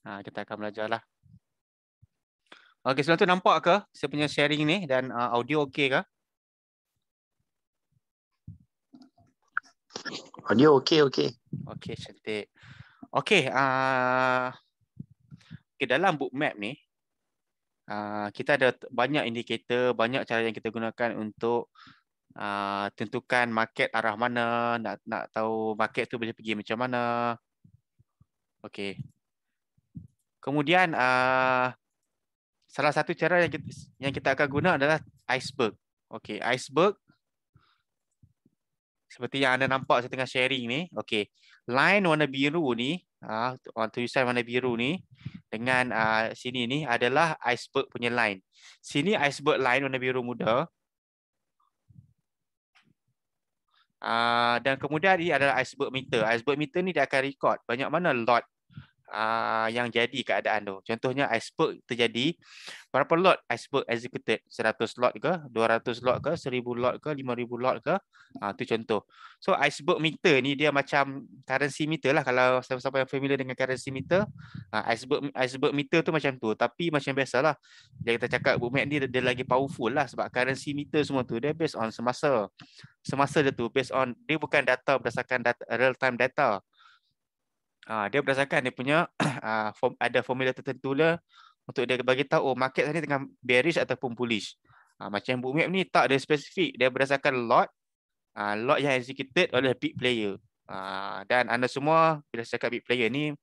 Kita akan belajar lah. Okey, sebelum tu nampak ke saya punya sharing ni dan audio okey ke? Audio okey. Okey, cantik. Okey, dalam bookmap ni kita ada banyak indikator, banyak cara yang kita gunakan untuk tentukan market arah mana, nak tahu market tu boleh pergi macam mana. Okey. Kemudian salah satu cara yang kita akan guna adalah iceberg. Okey, iceberg seperti yang anda nampak saya tengah sharing ni. Okey, line warna biru ni, tulisan warna biru ni dengan sini ni adalah iceberg punya line. Sini iceberg line warna biru muda. Dan kemudian ini adalah iceberg meter. Iceberg meter ni dia akan record banyak mana lot yang jadi keadaan tu. Contohnya iceberg terjadi, berapa lot iceberg executed? 100 lot ke? 200 lot ke? 1000 lot ke? 5000 lot ke? Tu contoh. So iceberg meter ni dia macam currency meter lah. Kalau siapa-siapa yang familiar dengan currency meter, iceberg meter tu macam tu. Tapi macam biasalah, dia kita cakap bookmap ni dia lagi powerful lah sebab currency meter semua tu dia based on semasa dia tu, based on, dia bukan data berdasarkan data, real time data. Dia berdasarkan dia punya ada formula tertentu lah untuk dia bagi tahu market ni tengah bearish ataupun bullish. Macam bookmap ni tak ada spesifik, dia berdasarkan lot yang executed oleh big player. Dan anda semua bila cakap big player ni,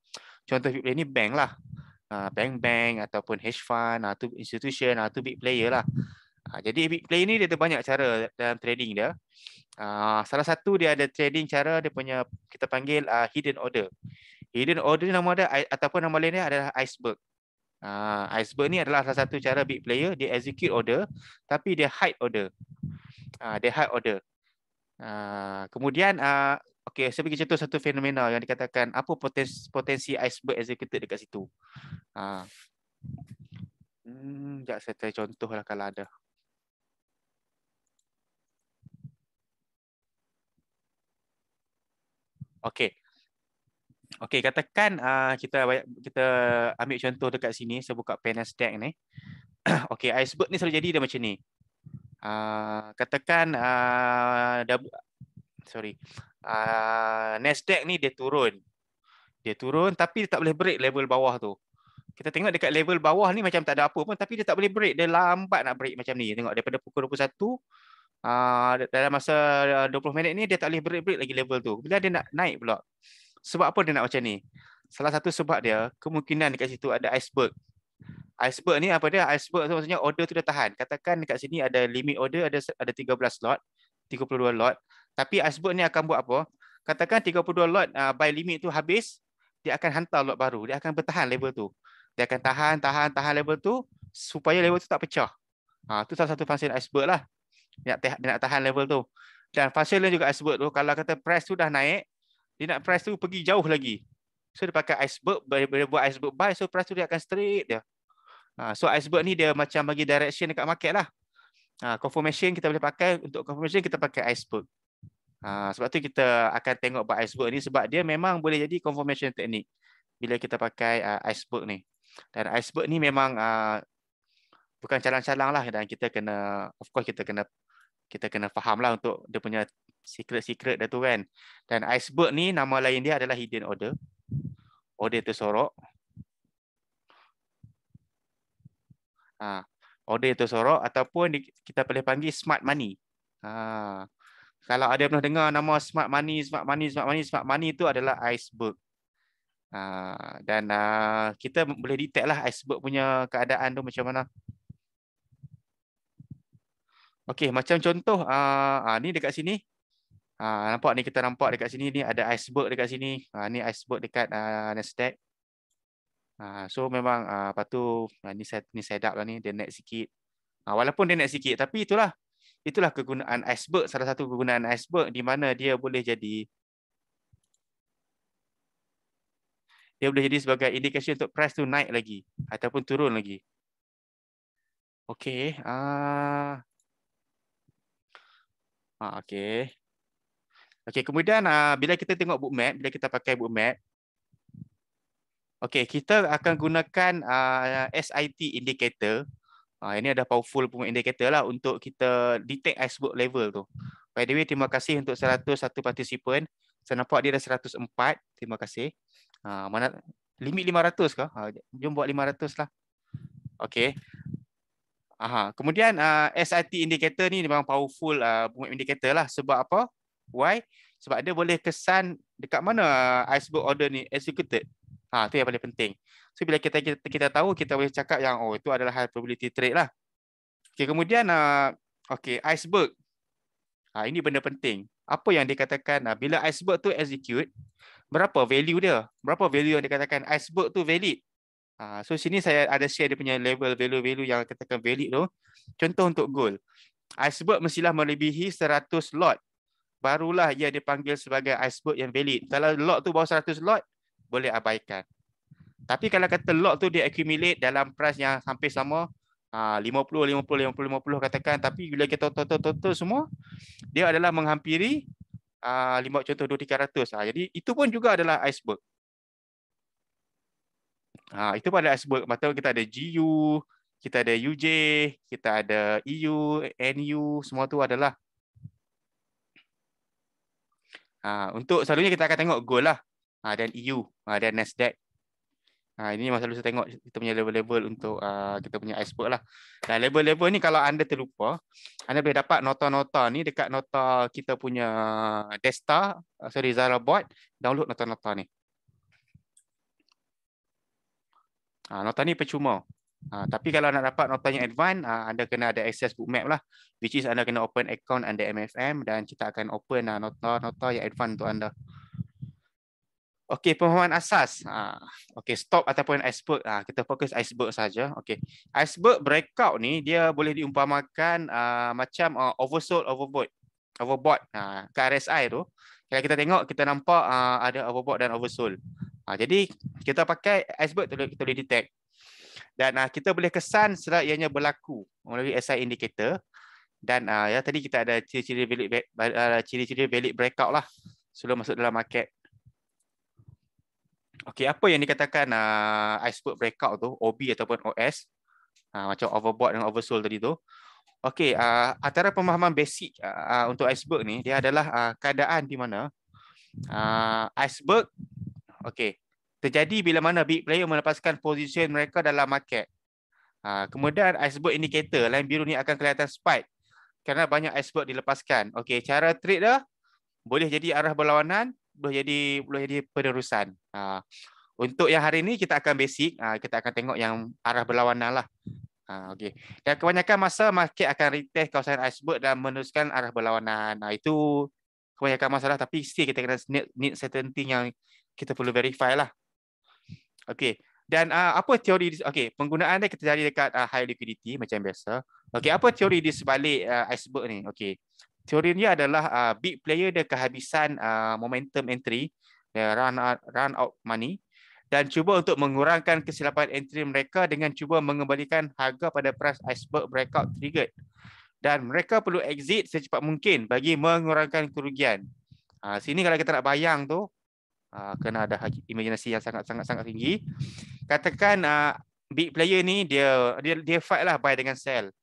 contoh big player ni bank lah. Bank ataupun hedge fund, tu institution, tu big player lah. Jadi big player ni dia ada banyak cara dalam trading dia. Salah satu dia ada trading cara dia punya, kita panggil hidden order. Hidden order nama dia ataupun nama lain dia adalah iceberg. Iceberg ni adalah salah satu cara big player dia execute order tapi dia hide order. Dia hide order. Kemudian okey, saya bagi contoh satu fenomena yang dikatakan apa potensi iceberg executed dekat situ. Sekejap saya try contoh lah kalau ada. Okey. Okey, katakan kita ambil contoh dekat sini, saya buka pen Nasdaq ni. Okey, iceberg ni selalu jadi dia macam ni. Katakan Nasdaq ni dia turun. Dia turun tapi dia tak boleh break level bawah tu. Kita tengok dekat level bawah ni macam tak ada apa pun tapi dia tak boleh break. Dia lambat nak break macam ni. Tengok daripada pukul 21 dalam masa 20 minit ni dia tak boleh break lagi level tu. Bila dia nak naik pula. Sebab apa dia nak macam ni? Salah satu sebab dia kemungkinan dekat situ ada iceberg. Iceberg ni apa dia? Iceberg tu maksudnya order tu dah tahan. Katakan dekat sini ada limit order ada 13 lot, 32 lot. Tapi iceberg ni akan buat apa? Katakan 32 lot buy limit tu habis, dia akan hantar lot baru. Dia akan bertahan level tu. Dia akan tahan level tu supaya level tu tak pecah. Tu salah satu fungsi iceberg lah. Dia nak tahan level tu. Dan fungsi lain juga iceberg tu, kalau kata price tu dah naik, dia nak price tu pergi jauh lagi. So dia pakai iceberg, bila buat iceberg buy, so price tu dia akan straight dia. So iceberg ni dia macam bagi direction dekat market lah. Confirmation kita boleh pakai, untuk confirmation kita pakai iceberg. Sebab tu kita akan tengok buat iceberg ni sebab dia memang boleh jadi confirmation teknik bila kita pakai iceberg ni. Dan iceberg ni memang bukan calang-calang lah, dan kita kena, of course kita kena faham lah untuk dia punya secret dia tu kan. Dan iceberg ni nama lain dia adalah hidden order. Order tersorok. Order tersorok ataupun kita boleh panggil smart money. Kalau ada pernah dengar nama smart money itu adalah iceberg. Dan kita boleh detect lah iceberg punya keadaan tu macam mana. Okey, macam contoh ni dekat sini. Nampak ni, kita nampak dekat sini ni ada iceberg dekat sini. Ni iceberg dekat Nasdaq. So memang lepas tu ni setup lah ni, dia naik sikit. Walaupun dia naik sikit tapi itulah kegunaan iceberg. Salah satu kegunaan iceberg di mana dia boleh jadi sebagai indikasi untuk price tu naik lagi ataupun turun lagi. Okey. Okey. Okey, kemudian bila kita tengok bookmap, bila kita pakai bookmap, Okey, kita akan gunakan SIT indicator. Ini ada powerful punya indicator lah untuk kita detect iceberg level tu. By the way, terima kasih untuk 101 participant. Saya nampak dia ada 104. Terima kasih. Mana limit 500 ke? Jom buat 500 lah. Okey. Kemudian SIT indicator ni memang powerful indicator lah. Sebab apa? Why? Sebab dia boleh kesan dekat mana iceberg order ni executed. Tu yang paling penting. So bila kita tahu, kita boleh cakap yang itu adalah high probability trade lah. Okay, kemudian iceberg. Ini benda penting. Apa yang dikatakan bila iceberg tu execute, berapa value dia? Berapa value yang dikatakan iceberg tu valid? So sini saya ada share dia punya level value yang katakan valid tu. Contoh untuk gold. Iceberg mestilah melebihi 100 lot. Barulah ia dipanggil sebagai iceberg yang valid. Kalau lot tu bawah 100 lot, boleh abaikan. Tapi kalau kata lot tu dia accumulate dalam price yang hampir sama, 50, 50, 50, 50 katakan. Tapi bila kita total semua, dia adalah menghampiri contoh 200-300. Jadi itu pun juga adalah iceberg. Itu pada iceberg. Maksudnya kita ada GU, kita ada UJ, kita ada EU, NU, semua tu adalah. Untuk selalunya kita akan tengok gold lah, dan EU, dan Nasdaq. Ini memang selalu saya tengok kita punya level-level untuk kita punya iceberg lah. Dan level-level ni kalau anda terlupa, anda boleh dapat nota-nota ni dekat nota kita punya Desktop, Zara Bot, download nota-nota ni. Nota ni percuma. Tapi kalau nak dapat nota yang advance, anda kena ada access bookmap lah. Which is anda kena open account under MFM dan kita akan open nota-nota yang advance untuk anda. Okey, pemahaman asas. Okey, stop ataupun iceberg. Kita fokus iceberg saja. Okey. Iceberg breakout ni dia boleh diumpamakan macam oversold, overbought. Ke RSI tu. Kalau kita tengok, kita nampak ada overbought dan oversold. Jadi kita pakai iceberg kita boleh detect. Dan kita boleh kesan setelah ianya berlaku melalui SI indicator. Dan tadi kita ada ciri-ciri valid breakout lah sebelum masuk dalam market. Okey, apa yang dikatakan iceberg breakout tu, OB ataupun OS, macam overbought dan oversold tadi tu. Okey, antara pemahaman basic untuk iceberg ni, dia adalah keadaan di mana iceberg terjadi bila mana big player melepaskan position mereka dalam market. Kemudian iceberg indicator line biru ni akan kelihatan spike kerana banyak iceberg dilepaskan. Okey, cara trade dia boleh jadi arah berlawanan, boleh jadi penerusan. Untuk yang hari ini kita akan basic, kita akan tengok yang arah berlawanan lah. Okey. Dan kebanyakan masa market akan retest kawasan iceberg dan meneruskan arah berlawanan. Itu kebanyakan masalah, tapi still kita kena need certainty yang kita perlu verify lah. Okey. Dan apa teori penggunaan dia kita cari dekat high liquidity macam biasa. Okey, apa teori di sebalik iceberg ni? Okey. Teori ni adalah big player dia kehabisan momentum entry, run out money dan cuba untuk mengurangkan kesilapan entry mereka dengan cuba mengembalikan harga pada price iceberg breakout triggered. Dan mereka perlu exit secepat mungkin bagi mengurangkan kerugian. Sini kalau kita nak bayang tu, kena ada imajinasi yang sangat tinggi. Katakan big player ni dia fight lah buy dengan sell.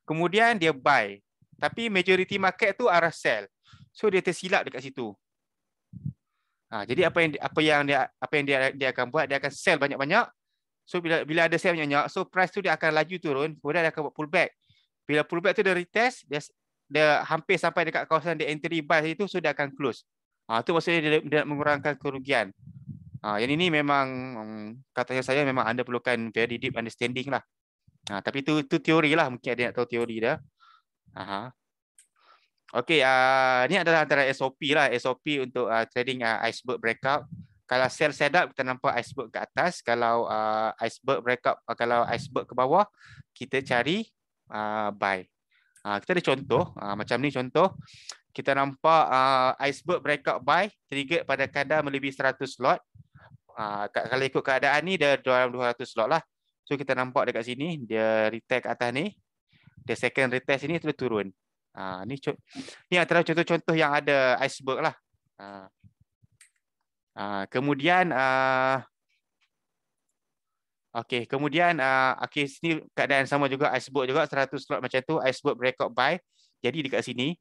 Kemudian dia buy. Tapi majority market tu arah sell. So dia tersilap dekat situ. Jadi apa yang dia akan buat, dia akan sell banyak-banyak. So bila ada sell banyak-banyak, so price tu dia akan laju turun, kemudian dia akan buat pullback. Bila pullback tu dia retest, dia hampir sampai dekat kawasan dia entry buy itu, so dia akan close. Tu maksudnya dia mengurangkan kerugian. Yang ini memang katanya saya memang anda perlukan very deep understanding lah. Tapi itu teori lah, mungkin ada nak tahu teori dia. Okey, ni adalah antara SOP lah, SOP untuk trading iceberg breakout. Kalau sell setup kita nampak iceberg ke atas, kalau iceberg breakout, kalau iceberg ke bawah kita cari buy. Kita ada contoh macam ni contoh. Kita nampak iceberg breakout buy trigger pada kadar melebihi 100 lot. Kalau ikut keadaan ni dia dalam 200 lot lah. So kita nampak dekat sini dia retest ke atas ni. Dia second retest ini terus turun. Ni antara contoh-contoh yang ada iceberg lah. Kemudian Okey, kemudian okey sini keadaan sama juga iceberg juga 100 slot macam tu, iceberg breakout buy. Jadi dekat sini.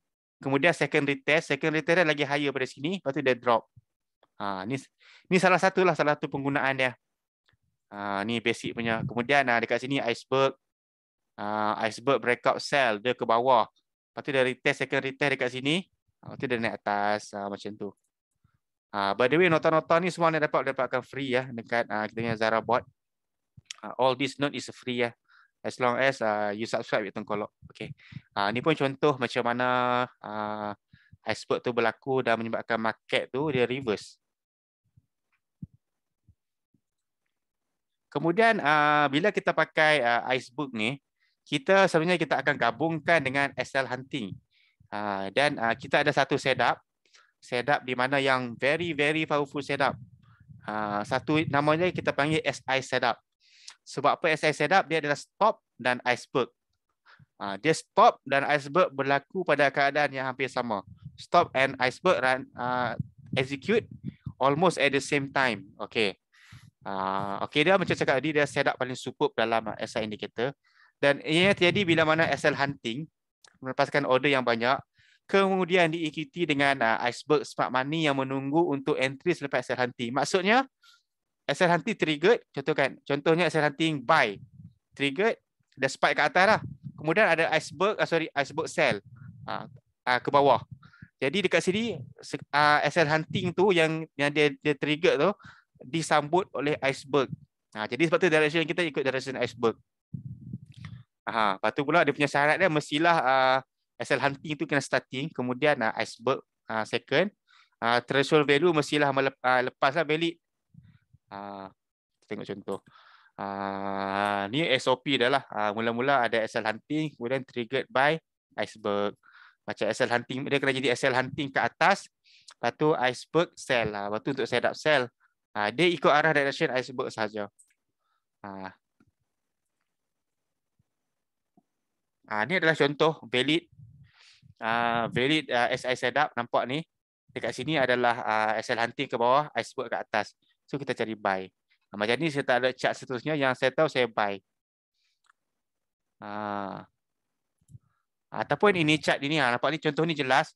Kemudian secondary test dia lagi higher pada sini, lepas tu dia drop. Ni salah satu penggunaan dia. Ni basic punya. Kemudian dekat sini iceberg breakout sell dia ke bawah. Lepas tu dia retest secondary test dekat sini. Lepas tu dia naik atas macam tu. By the way, nota-nota ni semua anda dapatkan free ya dekat kita punya Zara bot. All this note is free ya. As long as you subscribe with Tengkolok. Okay. Ni pun contoh macam mana iceberg tu berlaku dan menyebabkan market tu dia reverse. Kemudian bila kita pakai iceberg ni, kita sebenarnya kita akan gabungkan dengan SL hunting. Dan kita ada satu setup di mana yang very powerful setup. Satu namanya kita panggil SI setup. Sebab apa SI setup? Dia adalah stop dan iceberg. Dia stop dan iceberg berlaku pada keadaan yang hampir sama. Stop and iceberg run, execute almost at the same time. Okay. Okay, dia macam cakap tadi, dia setup paling superb dalam SI indicator. Dan ia terjadi bila mana SL hunting melepaskan order yang banyak, kemudian diikuti dengan iceberg smart money yang menunggu untuk entry selepas SL hunting. Maksudnya SL hunting triggered, contohnya SL hunting buy triggered, dia spike ke atas lah. Kemudian ada iceberg sell ke bawah. Jadi dekat sini SL hunting tu yang dia trigger tu disambut oleh iceberg. Jadi sebab tu direction kita ikut direction iceberg. Lepas tu pula dia punya syarat dia mestilah SL hunting tu kena starting, kemudian iceberg second, threshold value mestilah lepaslah valid. Tengok contoh. Ni SOP dah lah. Mula-mula ada SL hunting, kemudian triggered by iceberg. Macam SL hunting, dia kena jadi SL hunting ke atas, lepas tu iceberg sell. Lepas tu untuk setup sell, dia ikut arah direction iceberg sahaja. Ni adalah contoh valid SI setup. Nampak ni dekat sini adalah SL hunting ke bawah, iceberg ke atas. So kita cari buy. Macam ni saya tak ada chart seterusnya, yang saya tahu saya buy. Ataupun ini chart ini, nampak ni contoh ni jelas.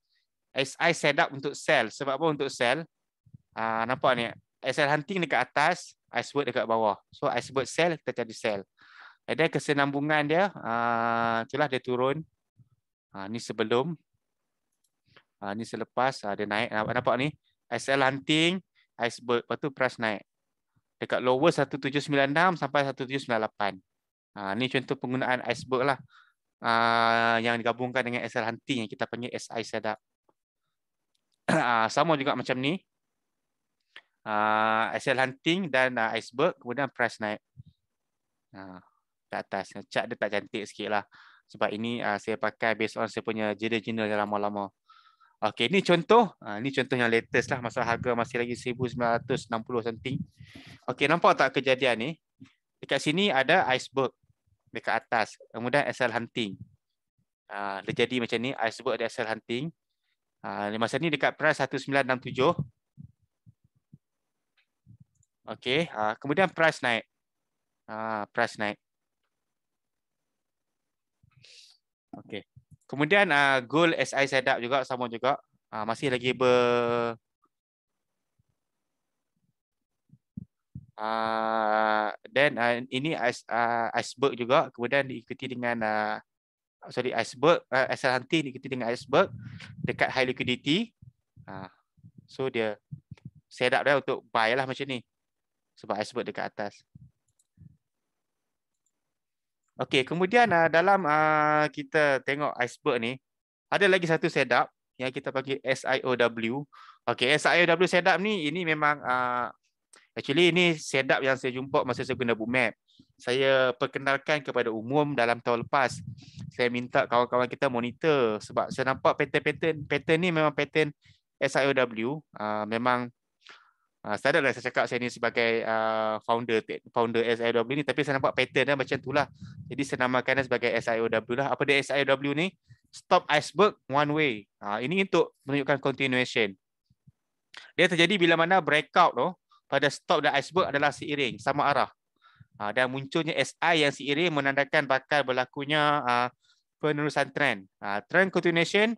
SI setup untuk sell. Sebab apa untuk sell? Nampak ni SL hunting dekat atas, iceberg dekat bawah. So iceberg sell, kita cari sell. Ada kesenambungan dia, itulah dia turun. Ni sebelum, ni selepas dia naik. Nampak ni SL hunting, iceberg, lepas tu price naik. Dekat lower 1796 sampai 1798. Ni contoh penggunaan iceberg lah. Yang digabungkan dengan SL hunting yang kita panggil SI setup. Sama juga macam ni. SL hunting dan iceberg, kemudian price naik. Ke atas. Chart dia tak cantik sikit lah. Sebab ini saya pakai based on saya punya journal yang lama-lama. Okey, ni contoh. Ni contoh yang latest lah. Masa harga masih lagi 1960 something. Okey, nampak tak kejadian ni? Dekat sini ada iceberg dekat atas. Kemudian SL hunting. Dia jadi macam ni. Iceberg ada SL hunting. Masa ni dekat price 1967. Okey, kemudian price naik. Price naik. Okey. Kemudian gold SI setup juga sama juga. Masih lagi ini iceberg juga, kemudian diikuti dengan iceberg SL hunting diikuti dengan iceberg dekat high liquidity. So dia setup dia untuk buy lah macam ni. Sebab iceberg dekat atas. Okey, kemudian dalam kita tengok iceberg ni, ada lagi satu setup yang kita panggil SIOW. Okey, SIOW setup ni, ini memang actually ini setup yang saya jumpa masa saya guna Bookmap. Saya perkenalkan kepada umum dalam tahun lepas. Saya minta kawan-kawan kita monitor sebab saya nampak pattern ni memang pattern SIOW. Memang saya adalah saya cakap saya ni sebagai founder SIOW ni, tapi saya nampak pattern dia macam itulah. Jadi saya namakan sebagai SIOW lah. Apa dia SIOW ni? Stop iceberg one way. Ini untuk menunjukkan continuation. Dia terjadi bila mana breakout tu pada stop dan iceberg adalah seiring, sama arah. Dan munculnya SI yang seiring menandakan bakal berlakunya penerusan trend. Trend continuation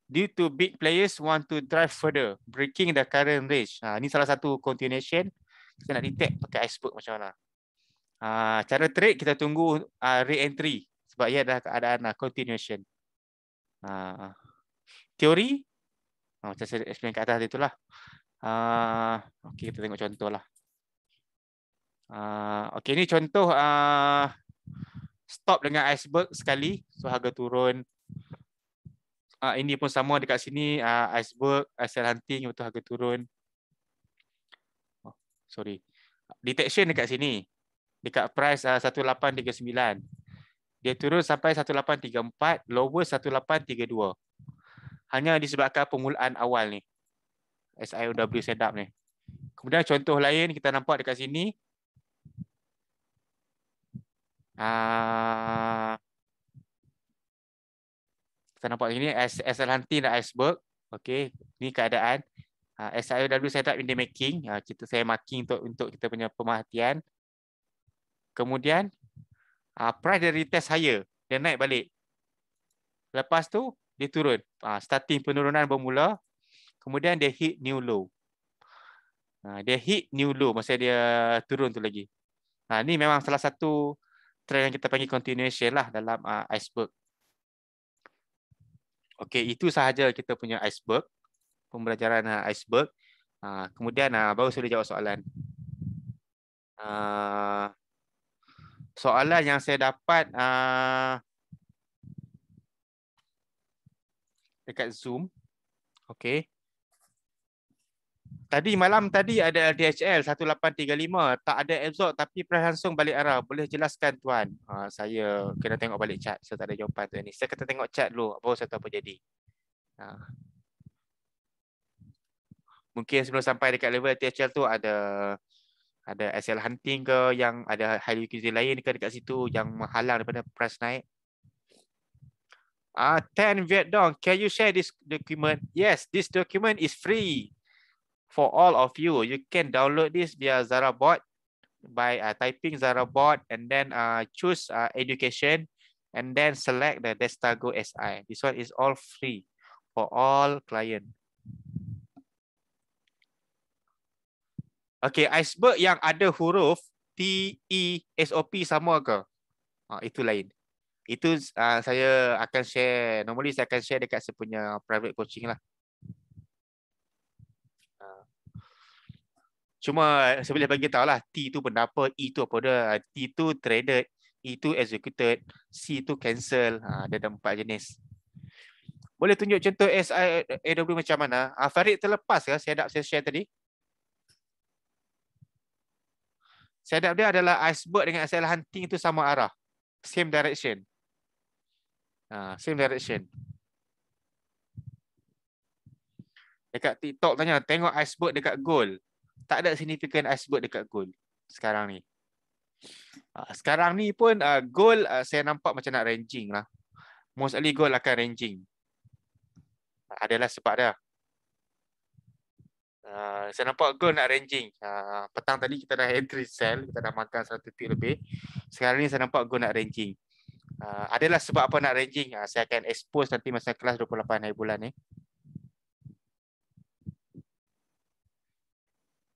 due to big players want to drive further, breaking the current range. Ini salah satu continuation. Kita nak detect pakai iceberg macam mana. Cara trade kita tunggu re-entry sebab ia dah keadaan continuation. Teori macam saya explain kat atas itulah. Okey, kita tengok contoh lah. Okey, ni contoh stop dengan iceberg sekali, so harga turun. Ini pun sama dekat sini, iceberg, sell hunting, betul harga turun. Sorry, detection dekat sini, dekat price 1839, dia turun sampai 1834, lower 1832. Hanya disebabkan permulaan awal ni, SIOW setup ni. Kemudian contoh lain kita nampak dekat sini. Kita nampak ini SL hunting dan iceberg. Okey, ni keadaan SIOW setup in the making. Saya marking untuk kita punya pemerhatian. Kemudian price dia retest higher, dia naik balik. Lepas tu dia turun. Starting penurunan bermula. Kemudian dia hit new low. Dia hit new low, maksudnya dia turun tu lagi. Ni memang salah satu trend yang kita panggil continuation lah dalam iceberg. Okey, itu sahaja kita punya iceberg, pembelajaran iceberg. Kemudian baru saya jawab soalan. Soalan yang saya dapat dekat Zoom. Okey. Tadi malam tadi ada LDHL 1835, tak ada absorb tapi price langsung balik arah. Boleh jelaskan tuan? Saya kena tengok balik chart. Saya tak ada jawapan tu ni. Saya kena tengok chart dulu baru saya tahu apa jadi. Mungkin sebelum sampai dekat level LDHL tu ada SL hunting ke, yang ada high liquidity lain ke dekat situ yang menghalang daripada price naik. 10 Vietdong, can you share this document? Yes, this document is free for all of you. You can download this via ZaraBot by typing ZaraBot and then choose education and then select the Destago SI. This one is all free for all client. Okay, iceberg yang ada huruf T, E, SOP sama ke? Itu lain. Itu saya akan share. Normally saya akan share dekat saya punya private coaching lah. Cuma saya boleh bagi tahu lah, T tu benda apa, E tu apa dia. T tu traded, E tu executed, C tu cancel. Dia ada 4 jenis. Boleh tunjuk contoh SIAW macam mana? Farid terlepas ke setup saya share tadi? Setup dia adalah iceberg dengan SL hunting itu sama arah. Same direction. Same direction. Dekat TikTok tanya, tengok iceberg dekat gold. Tak ada signifikan iceberg dekat gold sekarang ni. Sekarang ni pun gold saya nampak macam nak ranging lah. Mostly gold akan ranging. Adalah sebab dia. Saya nampak gold nak ranging. Petang tadi kita dah entry sell, kita dah makan 100 pip lebih. Sekarang ni saya nampak gold nak ranging. Adalah sebab apa nak ranging? Saya akan expose nanti masa kelas 28 hari bulan ni.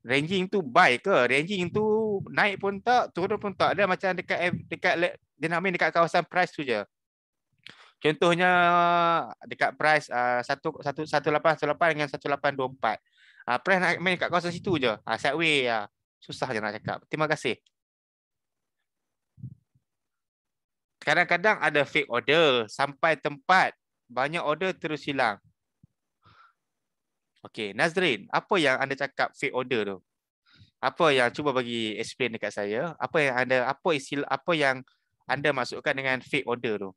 Ranging tu buy ke? Ranging tu naik pun tak, turun pun tak. Dia macam dekat dia nak main dekat kawasan price tu je. Contohnya dekat price 1818 dengan 1824. Price nak main dekat kawasan situ je. Sideway susah je nak cakap. Terima kasih. Kadang-kadang ada fake order sampai tempat banyak order terus hilang. Okey, Nazrin, apa yang anda cakap fake order tu? Apa yang cuba bagi explain dekat saya? Apa yang anda masukkan dengan fake order tu?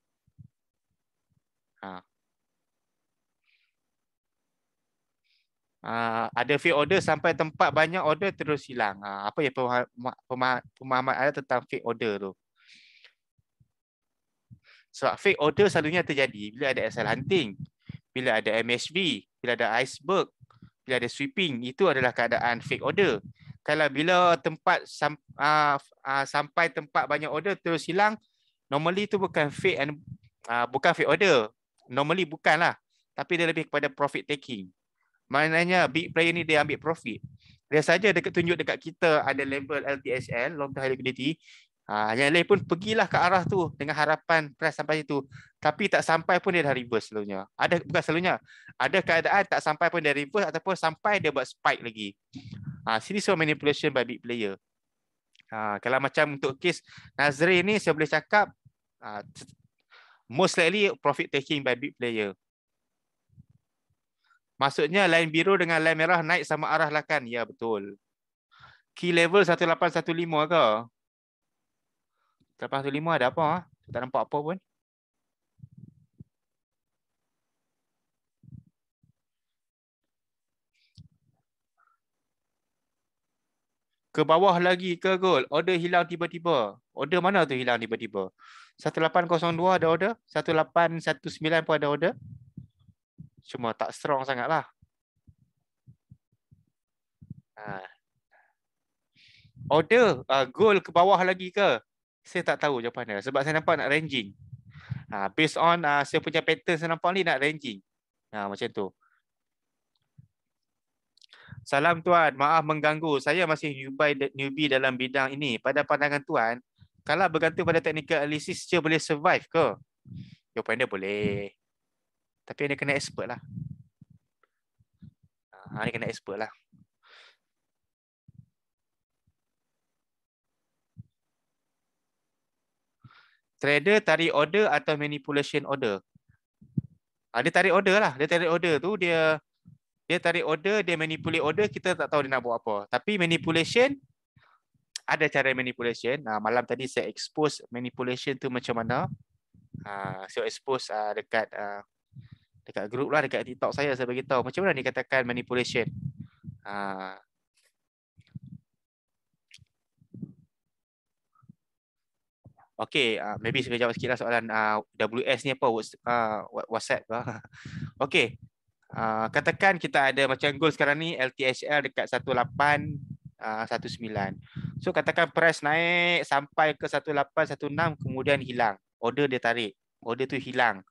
Ada fake order sampai tempat banyak order terus hilang. Apa yang pemahaman anda tentang fake order tu? Sebab fake order selalunya terjadi bila ada SL hunting, bila ada MHB, bila ada iceberg, bila ada sweeping. Itu adalah keadaan fake order. Kalau bila tempat sampai tempat banyak order terus hilang, normally tu bukan fake and bukan fake order. Normally bukanlah. Tapi dia lebih kepada profit taking. Maknanya big player ni dia ambil profit. Dia saja tunjuk dekat kita ada label LTHL, long term high liquidity. Yang lain pun pergilah ke arah tu dengan harapan price sampai situ. Tapi tak sampai pun dia dah reverse selalunya. Bukan selalunya. Ada keadaan tak sampai pun dia reverse ataupun sampai dia buat spike lagi. Sini so manipulation by big player. Kalau macam untuk case Nazri ni saya boleh cakap most likely profit taking by big player. Maksudnya line biru dengan line merah naik sama arah lah kan? Ya, betul. Key level 1815 ke? 1815 ada apa? Tak nampak apa pun. Ke bawah lagi ke gold? Order hilang tiba-tiba. Order mana tu hilang tiba-tiba? 1802 ada order? 1819 pun ada order? Cuma tak strong sangat lah. Order gold ke bawah lagi ke? Saya tak tahu jawapan dia. Sebab saya nampak nak ranging. Based on saya punya pattern saya nampak ni nak ranging. Macam tu. Salam tuan, maaf mengganggu. Saya masih newbie dalam bidang ini. Pada pandangan tuan, kalau bergantung pada technical analysis, dia boleh survive ke? Jawapan dia boleh. Tapi dia kena expert lah. Dia kena expert lah. Trader tarik order atau manipulation order? Dia tarik order lah. Dia tarik order tu, dia tarik order, dia manipulate order, kita tak tahu dia nak buat apa. Tapi manipulation, ada cara manipulation. Malam tadi saya expose manipulation tu macam mana. Saya expose dekat grup lah, dekat TikTok saya bagi tahu macam mana dikatakan manipulation. Okay, maybe saya jawab sikit lah soalan WS ni apa, WhatsApp. Okay, katakan kita ada macam gold sekarang ni, LTHL dekat 1819. So katakan price naik sampai ke 1816, kemudian hilang. Order dia tarik, order tu hilang.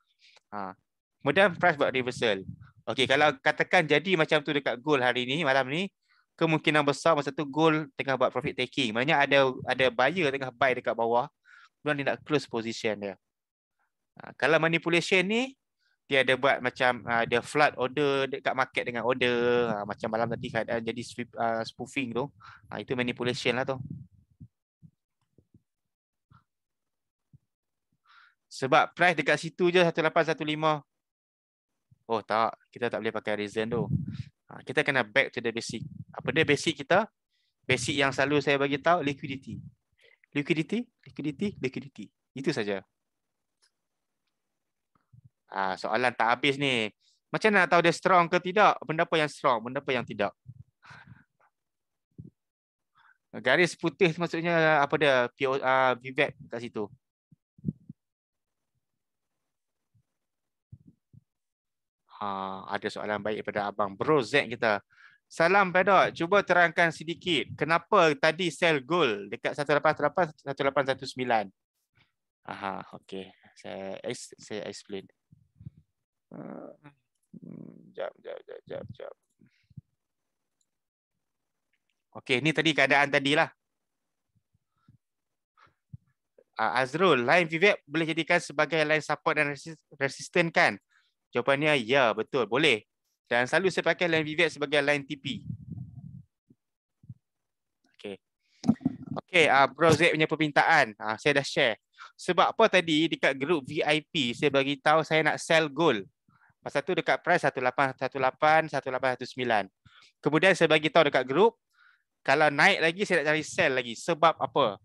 Kemudian price buat reversal. Okay, kalau katakan jadi macam tu dekat gold hari ni, malam ni, kemungkinan besar masa tu gold tengah buat profit taking. Maknanya ada buyer tengah buy dekat bawah, kemudian dia nak close position dia. Kalau manipulation ni, dia ada buat macam dia flood order dekat market dengan order. Macam malam tadi keadaan jadi spoofing tu. Itu manipulation lah tu. Sebab price dekat situ je 1815. Oh tak, kita tak boleh pakai reason tu. Kita kena back to the basic. Apa dia basic kita? Basic yang selalu saya bagi tahu, liquidity. Liquidity, liquidity, liquidity. Itu saja. Soalan tak habis ni. Macam nak tahu dia strong ke tidak? Benda apa yang strong, benda apa yang tidak? Garis putih maksudnya apa dia? VWAP kat situ. Ada soalan baik daripada abang Bro Z kita. Salam Pedok, cuba terangkan sedikit kenapa tadi sell gold dekat 188 1819. Okey. Saya explain. Jap. Okey, ni tadi keadaan tadilah. Azrul, line VWAP boleh jadikan sebagai line support dan resistance kan? Jawapannya ya, betul, boleh. Dan selalu saya pakai line VWAP sebagai line TP. Okey, Bro Z punya permintaan. Saya dah share. Sebab apa tadi dekat grup VIP saya bagi tahu saya nak sell gold. Pasal tu dekat price 1818, 1819. Kemudian saya bagi tahu dekat grup kalau naik lagi saya nak cari sell lagi. Sebab apa?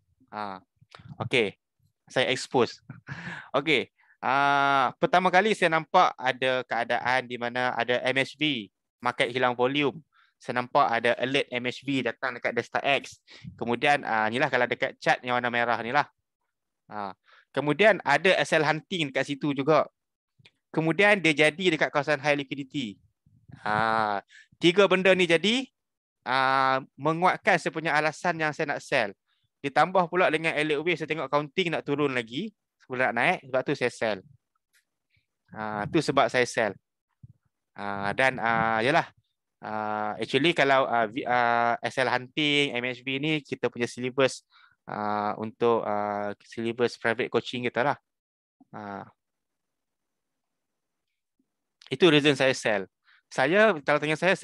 Okey. Saya expose. Okey. Pertama kali saya nampak ada keadaan di mana ada MHV, market hilang volume. Saya nampak ada alert MHV datang dekat Desktop X. Kemudian inilah kalau dekat chart yang warna merah ni lah. Kemudian ada SL hunting dekat situ juga. Kemudian dia jadi dekat kawasan high liquidity. Tiga benda ni jadi, menguatkan saya punya alasan yang saya nak sell. Ditambah pula dengan elliott wave, saya tengok counting nak turun lagi sebelum nak naik, sebab tu saya sell. Tu sebab saya sell. Dan yalah, actually kalau SL Hunting, MHB ni kita punya syllabus untuk syllabus private coaching kita lah. Itu reason saya sell. Saya kalau tanya saya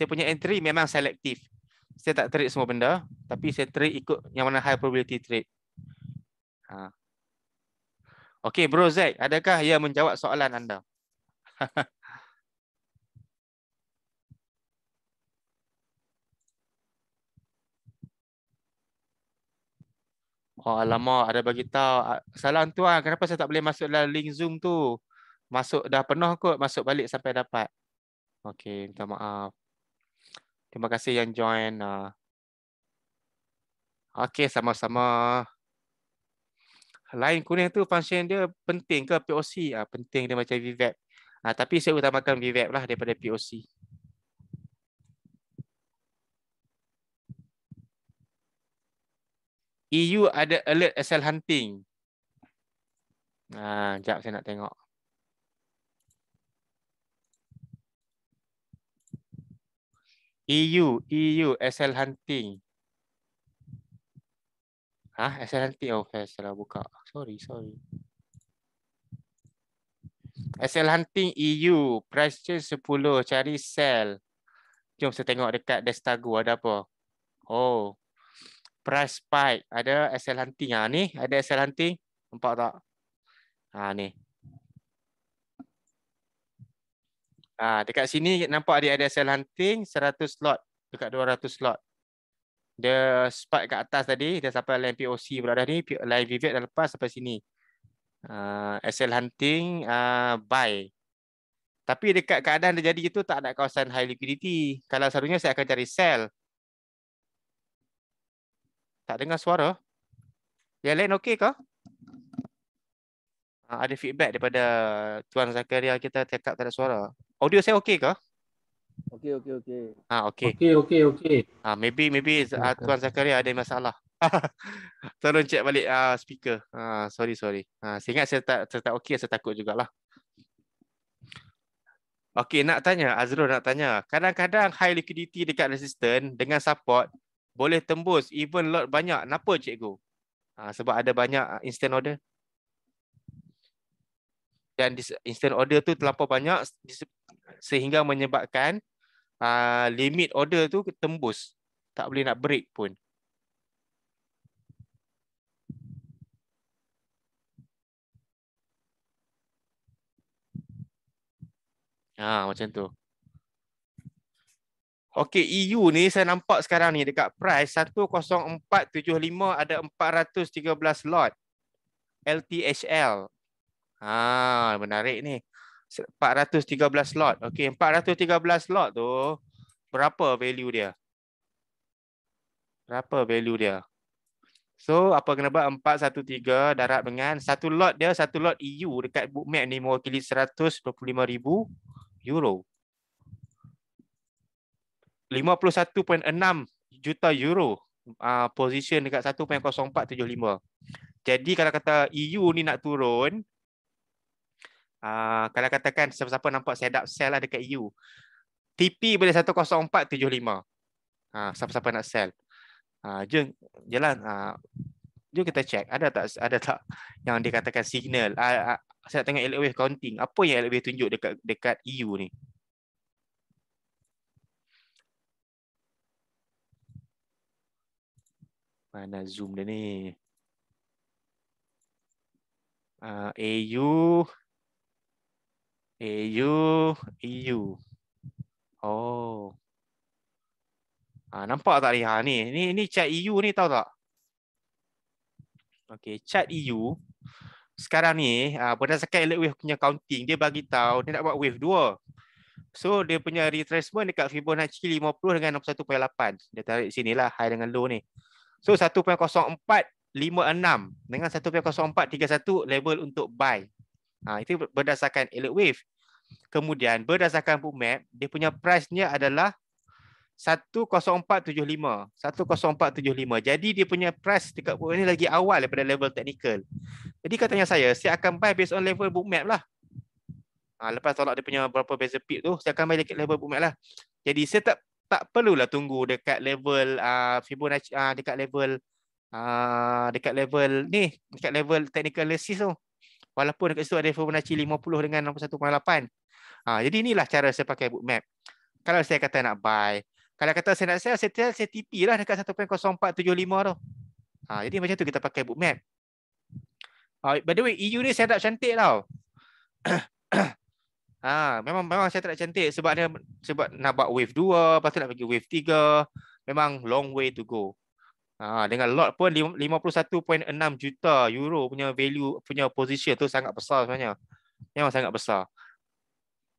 punya entry memang selektif. Saya tak trade semua benda, tapi saya trade ikut yang mana high probability trade. Okey, Bro Zack, adakah ia menjawab soalan anda? Oh, alamak, ada bagi tahu. Salam tuan, kenapa saya tak boleh masuk dalam link Zoom tu? Masuk dah penuh kot, masuk balik sampai dapat. Okey, minta maaf. Terima kasih yang join. Okey, sama-sama. Line kuning tu function dia penting ke POC? Penting, dia macam VWAP. Tapi saya utamakan VWAP lah daripada POC. EU ada alert SL hunting. Sekejap saya nak tengok. EU SL hunting. SL hunting. Oh, saya salah buka. Sorry. SL hunting EU, price change 10, cari sell. Jom saya tengok dekat Destago ada apa. Oh, price spike, ada SL hunting. Ni ada SL hunting. Nampak tak? Ni. Dekat sini nampak dia ada SL hunting 100 lot dekat 200 lot. Dia spike kat atas tadi, dia sampai line POC pula dah ni, line VWAP dah lepas sampai sini. SL hunting buy. Tapi dekat keadaan dia jadi itu tak ada kawasan high liquidity. Kalau selalunya saya akan cari sell. Tak dengar suara? Yang lain okey ke? Ada feedback daripada Tuan Zakaria, kita cakap tak ada suara. Audio saya okey ke? Okey. Okey. Okey. Maybe Tuan Zakaria ada masalah. Tolong check balik speaker. Sorry. Saya ingat saya tak okey, saya takut jugalah. Okey, Azrul nak tanya. Kadang-kadang high liquidity dekat resistance dengan support boleh tembus even lot banyak. Kenapa cikgu? Sebab ada banyak instant order. Dan instant order tu terlampau banyak sehingga menyebabkan limit order tu tembus. Tak boleh nak break pun. Macam tu. Okey, EU ni saya nampak sekarang ni dekat price 10475 ada 413 lot LTHL. Menarik ni. 413 lot. Okey, 413 lot tu berapa value dia? So, apa kena buat? 413 darab dengan satu lot EU dekat Bookmap ni mewakili 125,000 euro. 51.6 juta euro position dekat 1.0475. Jadi kalau kata EU ni nak turun, kalau katakan siapa-siapa nampak setup sell lah dekat EU, TP boleh 10475. Siapa-siapa nak sell. Jom jom kita check ada tak yang dikatakan signal. Saya tengok elliott wave counting. Apa yang elliott wave tunjuk dekat EU ni? Mana zoom dia ni? EU. Oh. Nampak tak ni? Ni chart EU ni, tahu tak? Okey, chart EU sekarang ni berdasarkan elliott wave punya counting, dia bagi tahu dia nak buat wave 2. So dia punya retracement dekat Fibonacci 50 dengan 61.8. Dia tarik sinilah high dengan low ni. So 1.0456 dengan 1.0431 level untuk buy. Itu berdasarkan elliott wave. Kemudian berdasarkan Bookmap, dia punya price-nya adalah 10475. 10475. Jadi dia punya price dekat Bookmap ni lagi awal daripada level technical. Jadi katanya saya akan buy based on level Bookmap lah. Lepas tolak dia punya berapa beza pip tu, saya akan buy dekat level Bookmap lah. Jadi saya tak perlulah tunggu dekat level Fibonacci, dekat level ni, dekat level technical analysis tu. Walaupun dekat situ ada Fibonacci 50 dengan 61,8. Jadi inilah cara saya pakai Bookmap. Kalau saya kata nak buy, kalau kata saya nak sell, saya TP lah dekat 1.0475 tu. Jadi macam tu kita pakai Bookmap. By the way, EU ni saya tak cantik tau. Memang saya tak cantik sebab nak buat wave 2, lepas tu nak pergi wave 3. Memang long way to go. Dengan lot pun 51.6 juta euro punya value, punya position tu sangat besar sebenarnya. Memang sangat besar.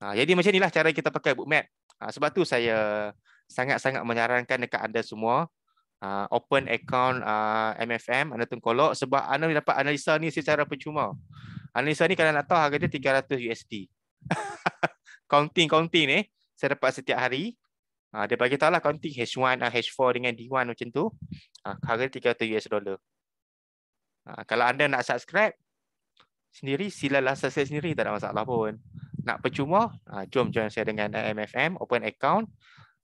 Jadi macam inilah cara kita pakai Bookmap. Sebab tu saya sangat-sangat menyarankan dekat anda semua open account MFM, anda tengkolok sebab anda dapat analisa ni secara percuma. Analisa ni kalau nak tahu harga dia 300 USD. Counting ni saya dapat setiap hari. Dia bagi tahu lah counting H1, H4 dengan D1 macam tu. Harga $300 US. Kalau anda nak subscribe sendiri, silalah subscribe sendiri, tak ada masalah pun. Nak percuma, jom join saya dengan MFM, open account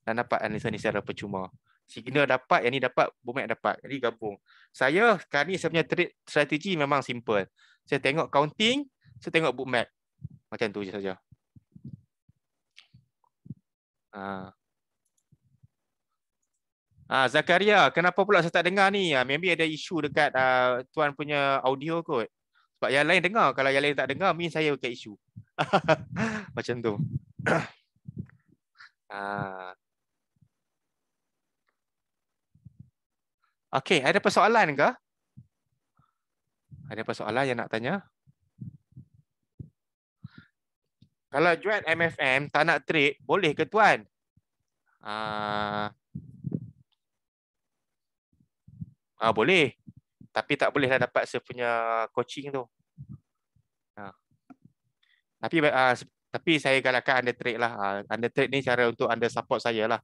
dan dapat analisa ni secara percuma. Signal dapat, yang ni dapat, Bookmap dapat. Jadi gabung. Saya sekarang ni saya punya trade strategi memang simple. Saya tengok counting, saya tengok Bookmap. Macam tu je saja. Zakaria, kenapa pula saya tak dengar ni? Maybe ada isu dekat tuan punya audio kot. Sebab yang lain dengar. Kalau yang lain tak dengar, mean saya dekat isu. Macam tu. Okey, ada persoalan ke? Ada persoalan yang nak tanya? Kalau join MFM tak nak trade, boleh ke tuan? Boleh. Tapi tak bolehlah dapat saya punya coaching tu. Tapi saya galakkan anda trade lah. Anda trade ni cara untuk anda support saya lah.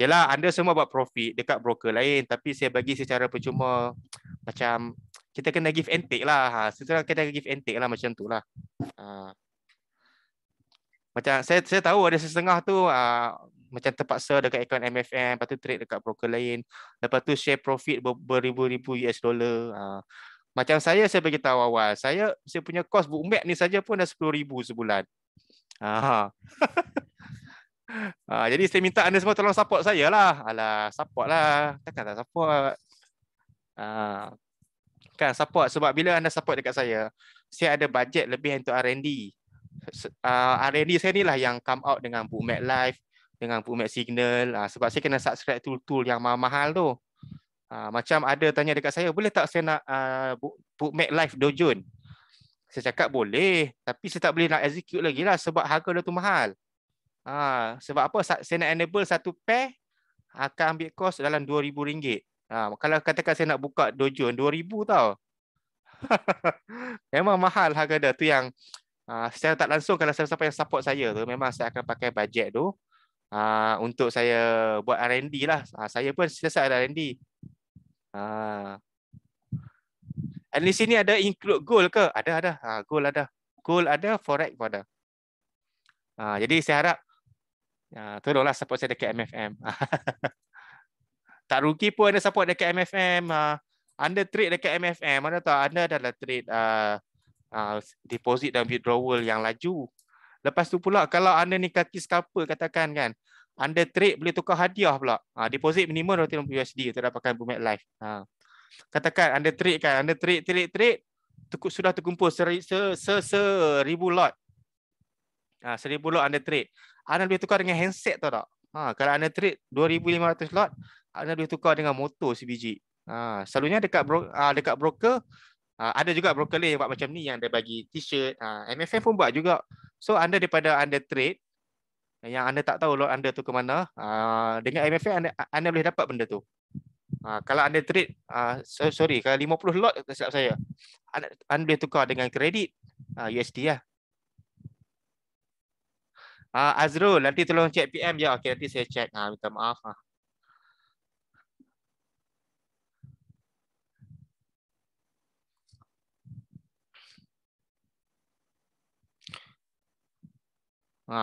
Yalah, anda semua buat profit dekat broker lain. Tapi saya bagi secara percuma. Macam kita kena give and take lah. Setelah kita give and take lah macam tu lah. Macam saya tahu ada setengah tu macam terpaksa dekat akaun MFM, lepas tu trade dekat broker lain, lepas tu share profit beribu-ribu US dollar. Macam saya bagi tahu awal, saya punya cost Bookmap ni saja pun dah 10,000 sebulan. Jadi saya minta anda semua tolong support saya lah. Alah, support lah. Takkan tak support. Kan support sebab bila anda support dekat saya ada bajet lebih untuk R&D. R&D saya ni lah yang come out dengan Bookmap Live, dengan Bookmap Signal. Sebab saya kena subscribe tool-tool yang mahal-mahal tu. Macam ada tanya dekat saya, boleh tak saya nak Bookmap Live Dojo? Saya cakap boleh, tapi saya tak boleh nak execute lagi lah sebab harga dia tu mahal. Sebab apa? Saya nak enable satu pair akan ambil kos dalam RM2,000. Kalau katakan saya nak buka Dojo RM2,000 tau. Memang mahal harga dia tu yang secara tak langsung kalau siapa yang support saya tu memang saya akan pakai bajet tu untuk saya buat R&D lah. Saya pun selesai R&D. Dan di sini ada include gold ke? Ada. Gold ada. Gold ada, forex pun ada. Jadi saya harap tolonglah support saya dekat MFM. Tak rugi pun anda support dekat MFM. Anda trade dekat MFM, anda tahu anda adalah trade deposit dan withdrawal yang laju. Lepas tu pula kalau anda ni kaki scalper katakan kan, anda trade boleh tukar hadiah pula. Deposit minimum $250 untuk dapatkan Bookmap Live. Katakan anda trade kan, anda trade sudah terkumpul 1,000 lot. 1,000 lot anda trade. Anda boleh tukar dengan handset tau tak? Kalau anda trade 2,500 lot, anda boleh tukar dengan motor sebiji. Selalunya dekat broker ada juga broker lain yang buat macam ni, yang dia bagi t-shirt. MFM pun buat juga. So anda daripada anda trade yang anda tak tahu lot anda tu ke mana, dengan MFM anda boleh dapat benda tu. Kalau anda trade kalau 50 lot tak silap saya, anda boleh tukar dengan kredit USD lah. Azrul, nanti tolong cek PM je. Okey, nanti saya cek. Minta maaf.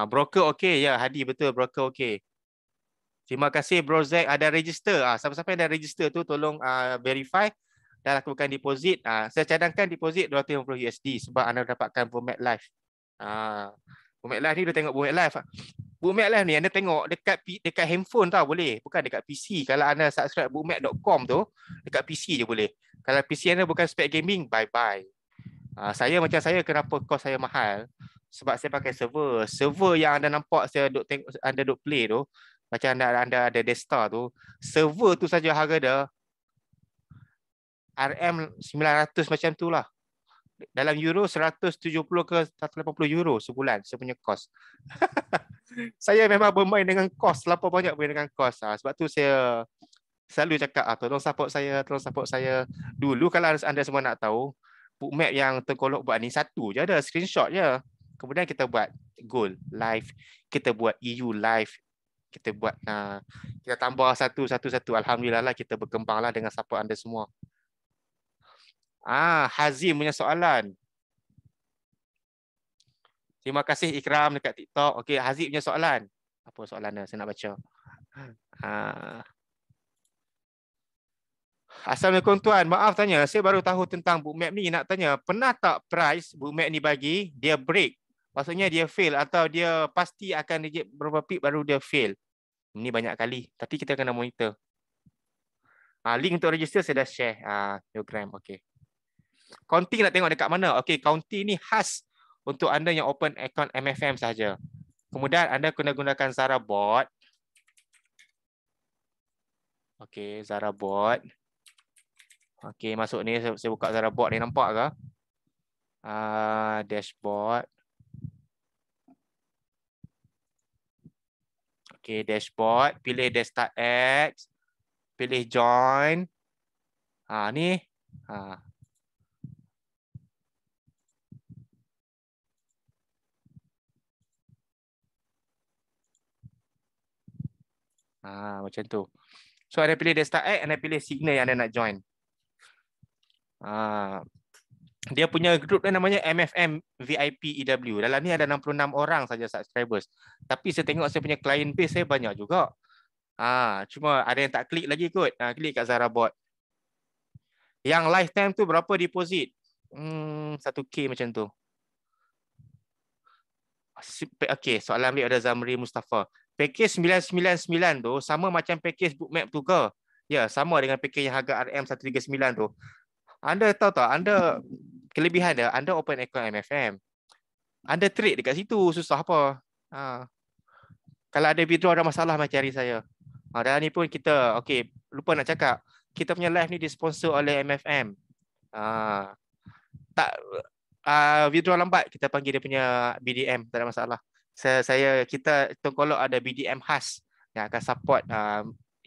Broker okey. Ya, Hadi betul. Broker okey. Terima kasih Bro Zack. Ada register. Siapa-siapa yang dah register tu tolong verify dan lakukan deposit. Saya cadangkan deposit $250 sebab anda dapatkan Bookmap Live. Bookmap Live ni dah tengok Bookmap Live. Bookmap Live ni anda tengok dekat handphone tau boleh. Bukan dekat PC. Kalau anda subscribe bookmap.com tu, dekat PC je boleh. Kalau PC anda bukan spek gaming, bye-bye. Saya macam saya, kenapa kos saya mahal? Sebab saya pakai server. Server yang anda nampak saya duk tengok, anda duk play tu, macam anda ada Destar tu, server tu saja harga dia RM900 macam tu lah. Dalam euro 170 ke 180 euro sebulan saya punya kos. Saya memang bermain dengan kos, lapar banyak bermain dengan kos. Sebab tu saya selalu cakap tolong support saya, tolong support saya. Dulu kalau anda semua nak tahu, bookmap yang Tengkolok buat ni satu je ada, screenshot je. Kemudian kita buat gold live, kita buat EU live, kita buat kita tambah satu. Alhamdulillah lah kita berkembang lah dengan support anda semua. Hazim punya soalan. Terima kasih Ikram dekat TikTok. Okey, Hazim punya soalan. Apa soalannya? Saya nak baca. Assalamualaikum tuan. Maaf tanya, saya baru tahu tentang bookmap ni. Nak tanya, pernah tak price bookmap ni bagi dia break? Maksudnya dia fail atau dia pasti akan reject berapa pip baru dia fail? Ini banyak kali. Tapi kita kena monitor. Link untuk register saya dah share. Program. Okey. Counting nak tengok dekat mana? Okey, counting ni khas untuk anda yang open account MFM saja. Kemudian anda kena gunakan Zara Bot. Okey, Zara Bot. Okey, masuk ni saya buka Zara Bot ni, nampak ke? Dashboard. Okey, dashboard, pilih Desktop X, pilih join. Ni. Macam tu. So anda pilih Desktop X, anda pilih signal yang anda nak join. Dia punya group dia namanya MFM VIP EW. Dalam ni ada 66 orang saja subscribers. Tapi saya tengok saya punya client base saya banyak juga. Cuma ada yang tak klik lagi kot. Klik kat Zara Bot. Yang lifetime tu berapa deposit? 1K macam tu. Okey, soalan ni ada Zamri Mustafa. Package 999 tu sama macam package bookmap tu ke? Ya, sama dengan package yang harga RM139 tu. Anda tahu tak, anda kelebihan dia, anda open account MFM. Anda trade dekat situ, susah apa. Kalau ada withdraw ada masalah macam hari saya. Dan ni pun kita, okey, lupa nak cakap. Kita punya live ni disponsor oleh MFM. Tak withdraw lambat, kita panggil dia punya BDM, tak ada masalah. Kita Tengkolok ada BDM khas yang akan support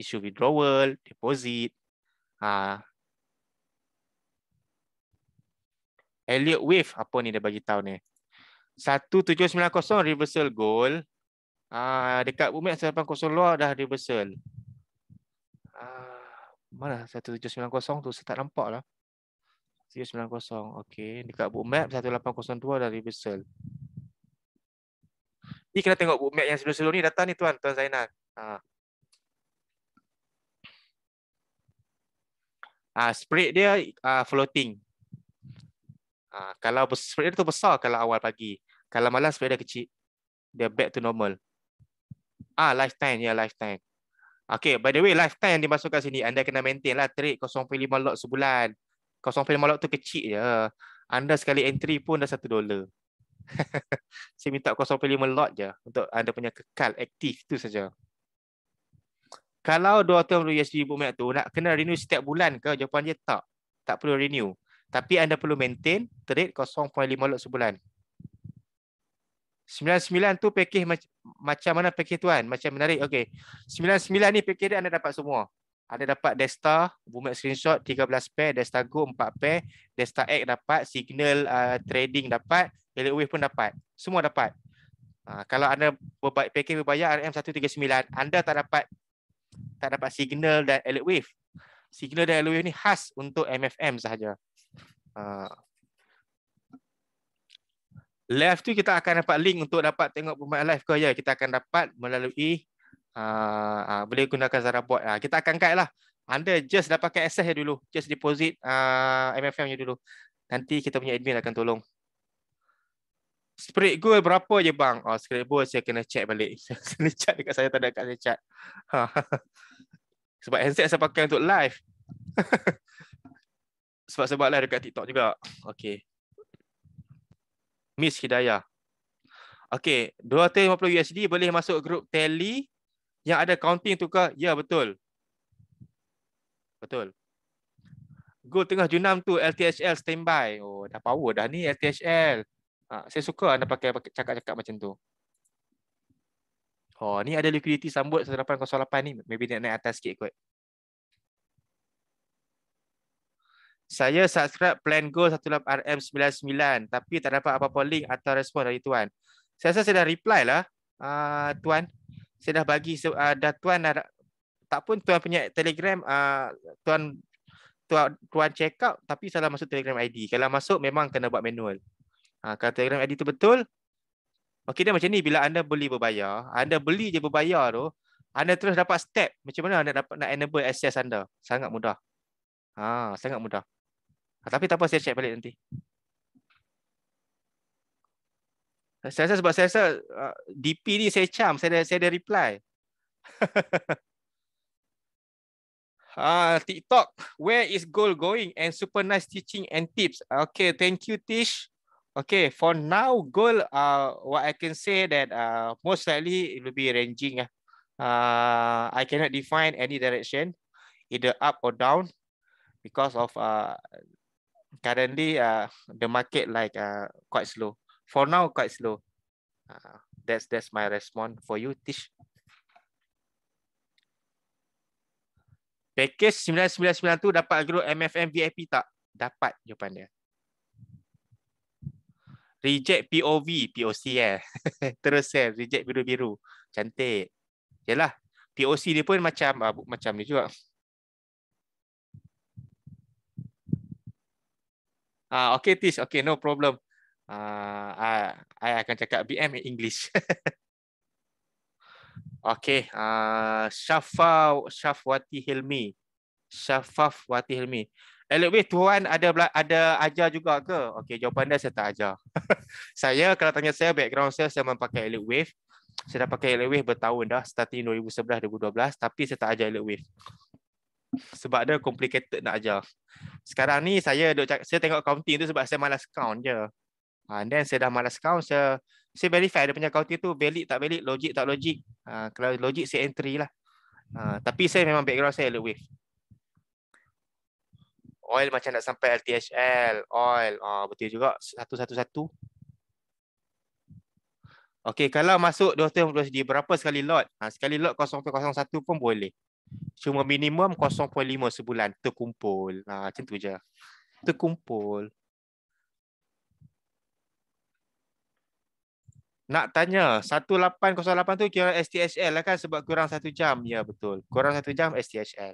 isu withdrawal, deposit. Elliot Wave, apa ni dia bagi tahu ni? 1790 reversal gold. Dekat Bookmap 180 luar dah reversal. Mana 1790 tu? Saya tak nampak lah. 1790. Okey, dekat Bookmap 1802 dah reversal. Ni kena tengok bookmap yang sebelum-sebelum ni datang ni Tuan Zainal. Spread dia floating. Kalau spread dia tu besar kalau awal pagi. Kalau malam spread dia kecil. Dia back to normal. Lifetime. Ya, lifetime. Okay, by the way, lifetime yang dimasukkan sini, anda kena maintain lah trade 0.5 lot sebulan. 0.5 lot tu kecil je. Anda sekali entry pun dah $1. Saya minta 0.5 lot je untuk anda punya kekal aktif tu saja. Kalau $200 bookmap tu nak kena renew setiap bulan ke? Jawapan dia tak. Tak perlu renew. Tapi anda perlu maintain trade 0.5 lot sebulan. 99 tu package macam mana package tuan? Macam menarik. Okey. 99 ni package dia anda dapat semua. Anda dapat Destar, Bookmap screenshot 13 pair, Destar Go 4 pair, Destar X dapat, Signal trading dapat, Elliot Wave pun dapat. Semua dapat. Kalau anda package berbayar RM139, anda tak dapat signal dan alert wave. Signal dan alert wave ni khas untuk MFM sahaja. Live tu kita akan dapat link untuk dapat tengok permainan live ke, ya. Kita akan dapat melalui boleh gunakan Zarabot. Kita akan guide lah. Anda just dah pakai access je dulu. Just deposit MFM je dulu. Nanti kita punya admin akan tolong. Spirit gold berapa je bang? Spirit gold saya kena check balik. Saya kena chat dekat saya, tak ada kat saya chat. Sebab handset saya pakai untuk live. Sebab live dekat TikTok juga. Okay. Miss Hidayah. Okay, $250 boleh masuk grup tally yang ada counting tu ke? Ya, betul. Betul. Goal tengah junam tu LTHL standby. Oh, dah power dah ni LTHL. Saya suka anda pakai cakap-cakap macam tu. Oh, ni ada liquidity sambut 1808 ni. Maybe naik atas sikit kot. Saya subscribe plan Gold 18RM99 tapi tak dapat apa-apa link atau respon dari tuan. Saya rasa saya dah reply lah, tuan. Saya dah bagi, dah tuan dah, tak pun tuan punya Telegram, tuan check out tapi salah masuk Telegram ID. Kalau masuk memang kena buat manual. Kalau Telegram ID tu betul, okey, dia macam ni. Bila anda beli berbayar, anda beli je berbayar tu, anda terus dapat step macam mana anda dapat nak enable access anda. Sangat mudah. Sangat mudah. Tapi tak apa, saya check balik nanti. Saya rasa sebab saya rasa DP ni saya cam, saya ada reply. TikTok, where is gold going? And super nice teaching and tips. Okay, thank you, Tish. Okay, for now, gold, what I can say that most likely it will be ranging. I cannot define any direction, either up or down, because of currently the market like quite slow. For now, quite slow. That's my response for you, Tish. Package 999 tu dapat grup MFM VIP tak? Dapat jawapan dia. Reject POV, POC terus reject biru-biru. Cantik. Yalah, POC dia pun macam ni juga. Okay, Tish. Okay, no problem. I akan cakap BM in English. Okay, Syafwati Hilmi. Wait, tuan ada ajar juga ke? Okay, jawapan dia saya tak ajar. Saya, kalau tanya saya, background saya memakai Elite Wave. Saya dah pakai Elite Wave bertahun dah, starting 2011-2012, tapi saya tak ajar Elite Wave. Sebab dia complicated nak ajar. Sekarang ni saya tengok counting tu sebab saya malas count je. Then saya dah malas count, saya verify dia punya counting tu valid tak valid, logik tak logik. Kalau logik saya entry lah. Tapi saya memang background saya Elite Wave. Oil macam nak sampai LTHL, oil. Betul juga, 111. Okey, kalau masuk $250 berapa sekali lot? Sekali lot 0.01 pun boleh. Cuma minimum 0.5 sebulan terkumpul. Macam tu je. Terkumpul. Nak tanya, 1808 tu kira STHL lah kan sebab kurang 1 jam. Ya, betul. Kurang 1 jam STHL.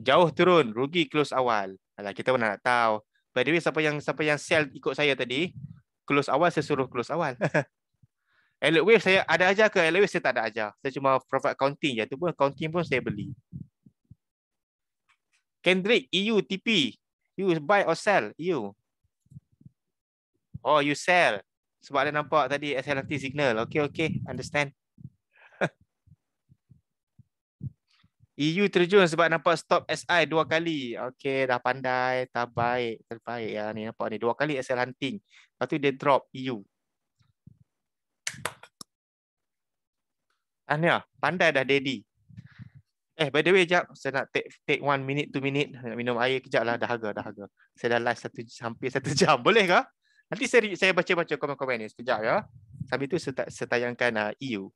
Jauh turun, rugi close awal. Alah, kita mana nak tahu. By the way, siapa yang sell ikut saya tadi, close awal saya suruh close awal. Elite Wave saya ada ajar ke? Elite Wave saya tak ada ajar. Saya cuma provide counting je. Tu pun counting pun saya beli. Kendrick, EU, TP. You buy or sell? EU. Oh, you sell. Sebab ada nampak tadi SLT signal. Okay. Understand. EU terjun sebab nampak stop SI 2 kali. Okay, dah pandai. Terbaik ya. Ni nampak ni 2 kali SL hunting. Lepas tu dia drop EU. Ania, pandai dah daddy. By the way, jap. Saya nak take 1 minute, 2 minute. Nak minum air kejap lah. Dah harga. Saya dah live hampir 1 jam. Boleh ke? Nanti saya baca-baca komen-komen ni sekejap ya. Sambil tu saya tayangkan EU.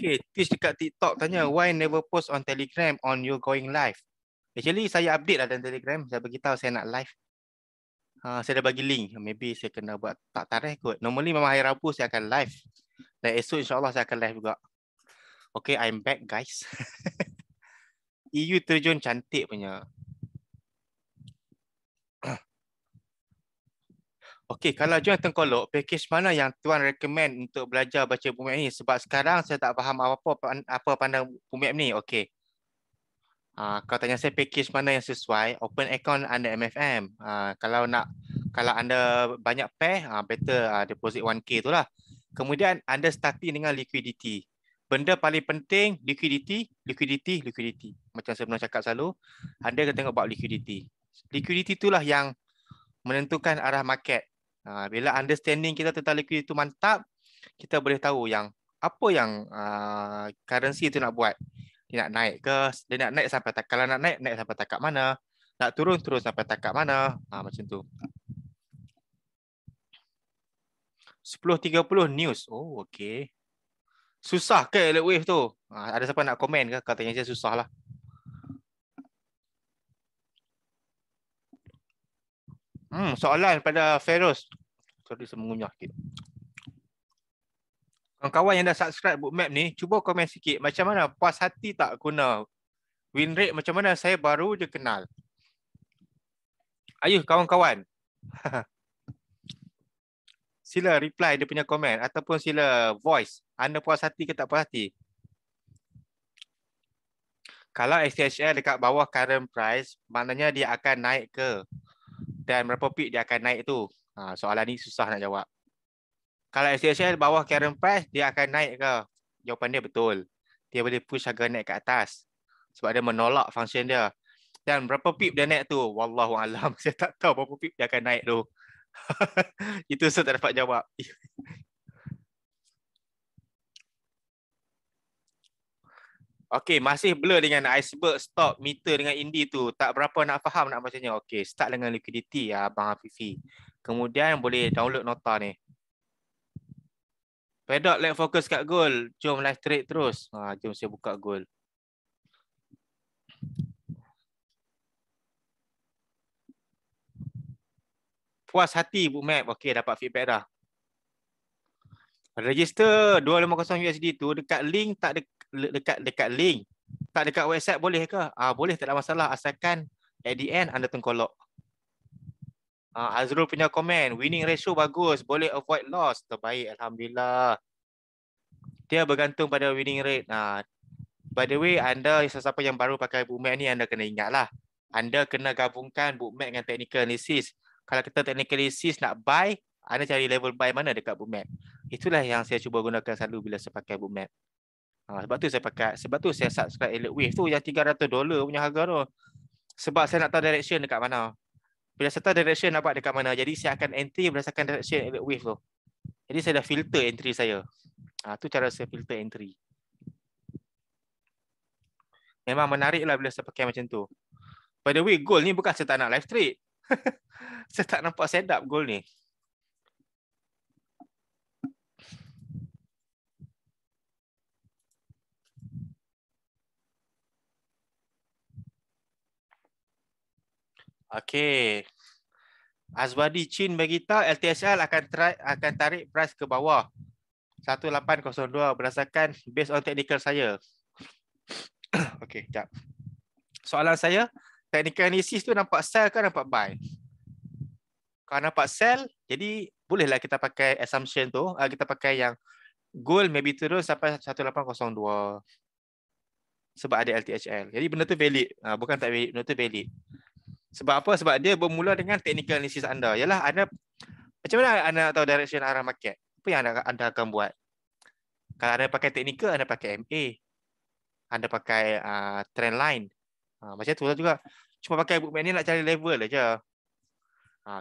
Okay, Tish dekat TikTok tanya, why never post on Telegram on you going live? Actually, saya update lah dalam Telegram. Saya beritahu saya nak live. Saya dah bagi link. Maybe saya kena buat tak tarikh kot. Normally memang hari Rabu saya akan live. Dan esok insyaAllah saya akan live juga. Okay, I'm back guys. EU terjun cantik punya. Okay, kalau John Tengkolok, package mana yang Tuan recommend untuk belajar baca Bookmap ni? Sebab sekarang saya tak faham apa pandang Bookmap ni. Okay. Kau tanya saya package mana yang sesuai, open account under MFM. Kalau anda banyak pair, better deposit 1K tu lah. Kemudian anda starting dengan liquidity. Benda paling penting, liquidity. Macam saya pernah cakap selalu, anda kena tengok about liquidity. Liquidity itulah yang menentukan arah market. Bila understanding kita tentang liquidity itu mantap, kita boleh tahu yang apa yang currency itu nak buat. Dia nak naik ke, dia nak naik sampai tak, kalau nak naik sampai takat mana, nak turun sampai takat mana, macam tu. 10.30 news. Oh, okey. Susah ke alert wave tu? Ada siapa nak komen ke? Katanya saya susah lah. Soalan pada Feroz. Sorry, saya mengunyah sikit. Kawan-kawan yang dah subscribe Bookmap ni, cuba komen sikit. Macam mana? Puas hati tak guna? Win rate macam mana? Saya baru je kenal. Ayuh kawan-kawan. Sila reply dia punya komen ataupun sila voice. Anda puas hati ke tak puas hati? Kalau XTHL dekat bawah current price, maknanya dia akan naik ke? Dan berapa pip dia akan naik tu? Soalan ni susah nak jawab. Kalau XTHL bawah current price, dia akan naik ke? Jawapan dia betul. Dia boleh push harga naik ke atas. Sebab dia menolak function dia. Dan berapa pip dia naik tu? Wallahualam. Saya tak tahu berapa pip dia akan naik tu. Itu saya tak dapat jawab. Okey, masih blur dengan iceberg, stock, meter dengan Indi tu. Tak berapa nak faham nak bacanya. Okey, start dengan liquidity ya, Abang Afifi. Kemudian boleh download nota ni. Pedok let fokus kat gold. Jom live trade terus. Jom saya buka gold. Puas hati Bookmap. Okey, dapat feedback dah. Register 250 USD tu dekat link tak dekat link. Tak dekat website boleh ke? Boleh, tak ada masalah asalkan at the end anda tengkolok. Azrul punya komen, winning ratio bagus, boleh avoid loss. Terbaik, alhamdulillah. Dia bergantung pada winning rate. By the way, anda sesiapa yang baru pakai Bookmap ni, anda kena ingatlah. Anda kena gabungkan Bookmap dengan technical analysis. Kalau kita technical analysis nak buy, anda cari level buy mana dekat Bookmap. Itulah yang saya cuba gunakan selalu bila saya pakai Bookmap. Sebab tu saya subscribe Alert Wave tu yang $300 punya harga tu. Sebab saya nak tahu direction dekat mana. Bila saya tahu direction nak buat dekat mana, jadi saya akan entry berdasarkan direction Alert Wave tu. Jadi saya dah filter entry saya. Tu cara saya filter entry. Memang menarik lah bila saya pakai macam tu. By the way, gold ni bukan saya tak nak live trade. Saya tak nampak setup gold ni. Okey. Azwadi Chin bagi tahu LTSL akan tarik price ke bawah 1802 berdasarkan based on technical saya. Okey, jap. Soalan saya, technical analysis tu nampak sell ke nampak buy? Kalau nampak sell, jadi bolehlah kita pakai assumption tu, kita pakai yang gold maybe turun sampai 1802. Sebab ada LTHL. Jadi benda tu valid. Bukan tak valid, benda tu valid. Sebab apa? Sebab dia bermula dengan technical analysis anda. Yalah, anda macam mana anda nak tahu direction arah market? Apa yang anda akan buat? Kalau anda pakai technical, anda pakai MA. Anda pakai trend line. Macam tu lah juga. Cuma pakai Bookmap ni nak cari level aja.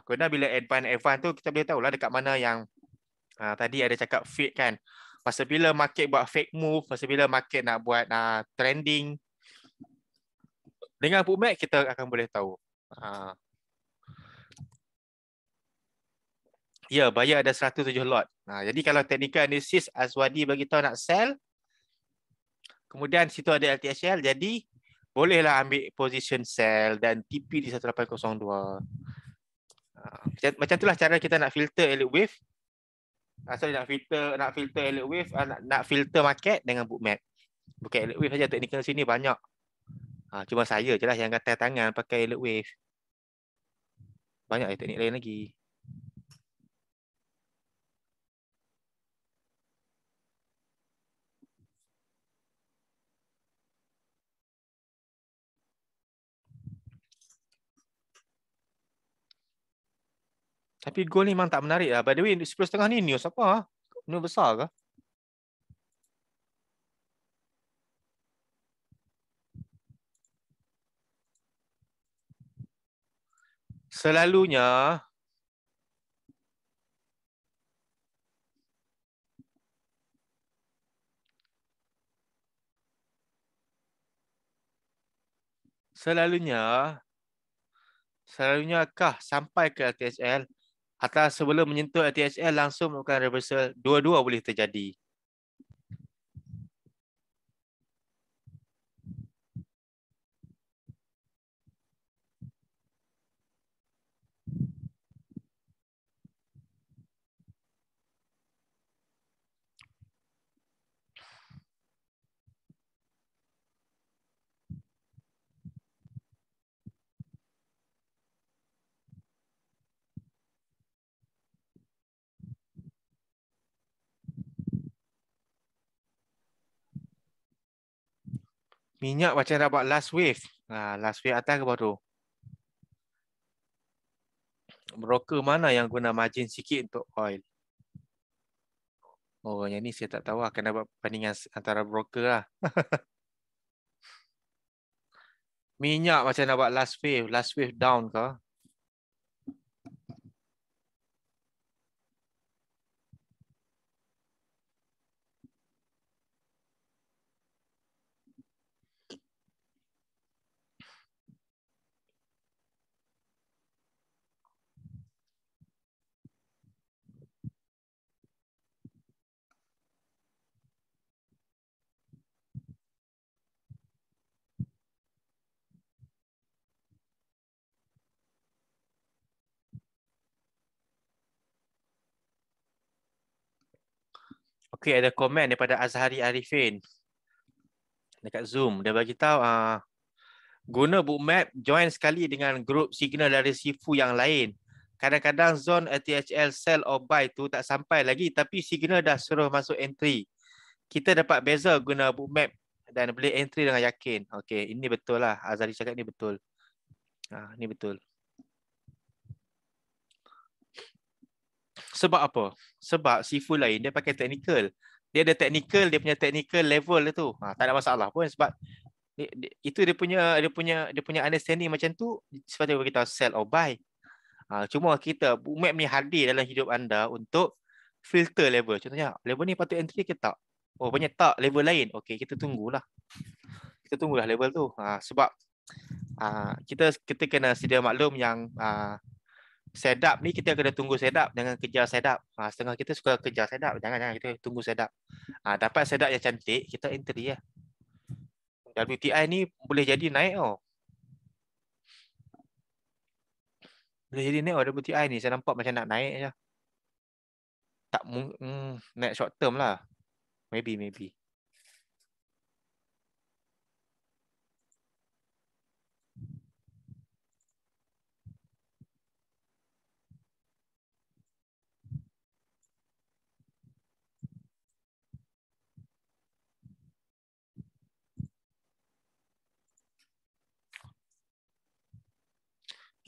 Kerana bila advance tu kita boleh tahu lah dekat mana yang tadi ada cakap fake kan. Masa bila market buat fake move, masa bila market nak buat trending. Dengan Bookmap kita akan boleh tahu. Ya, bayar ada 107 lot. Jadi kalau technical analysis Azwadi bagi tahu nak sell, Kemudian situ ada LTHL, jadi bolehlah ambil position sell dan TP di 1802. Macam itulah cara kita nak filter elite wave. Sorry, nak filter elite wave, nak filter market dengan bookmap. Bukan elite wave saja, teknikal sini banyak. Cuma saya je lah yang kata tangan pakai elite wave. Banyak teknik lain lagi. Tapi gold ni memang tak menarik lah. By the way, 10.5 ni news apa? News besar ke? Selalunya selalunya kah sampai ke LTHL atau sebelum menyentuh LTHL langsung melakukan reversal, dua-dua boleh terjadi. Minyak macam dapat last wave. Last wave atas ke bawah tu? Broker mana yang guna margin sikit untuk oil? Oh, yang ni saya tak tahu. Akan dapat perbandingan antara broker lah. Minyak macam dapat last wave down ke? Okey, ada komen daripada Azhari Arifin dekat Zoom. Dia bagi tahu guna bookmap join sekali dengan grup signal dari Sifu yang lain. Kadang-kadang zone LTHL sell or buy tu tak sampai lagi tapi signal dah suruh masuk entry. Kita dapat beza guna bookmap dan boleh entry dengan yakin. Okey, ini betul lah. Azhari cakap ni betul. Ni betul. Sebab apa? Sebab Sifu lain dia pakai technical. Dia ada technical, dia punya technical level dia tu. Tak ada masalah pun sebab itu dia punya understanding macam tu sepatutnya kita sell or buy. Cuma kita bookmap ni hadir dalam hidup anda untuk filter level. Contohnya, level ni patut entry ke tak? Oh, banyak tak level lain. Okey, kita tunggulah. Kita tunggulah level tu. Sebab kita kena sedia maklum yang setup ni kita kena tunggu setup, jangan kejar setup. Setengah kita suka kejar setup, jangan kita tunggu setup. Dapat setup yang cantik, kita entry lah. WTI ni boleh jadi naik Boleh jadi naik WTI ni. Saya nampak macam nak naik je. Tak naik short term lah. Maybe.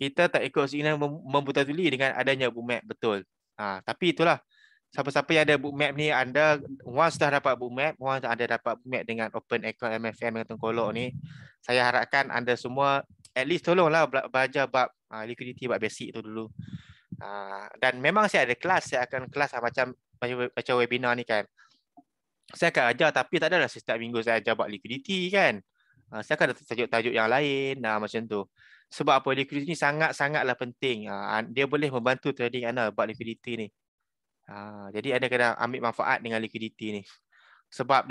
Kita tak ikut signal membutatuli dengan adanya bookmap, betul. Tapi itulah, siapa-siapa yang ada bookmap ni, anda once dah dapat bookmap, once anda dapat bookmap dengan open account MFM dengan Tengkolok ni, saya harapkan anda semua at least tolonglah belajar bab liquidity, bab basic tu dulu. Dan memang saya ada kelas, saya akan kelas macam webinar ni kan. Saya akan ajar tapi tak adalah setiap minggu saya ajar bab liquidity kan. Saya akan ada tajuk-tajuk yang lain macam tu. Sebab apa, liquidity ni sangat-sangatlah penting. Dia boleh membantu trading anda buat liquidity ni. Jadi anda kena ambil manfaat dengan liquidity ni. Sebab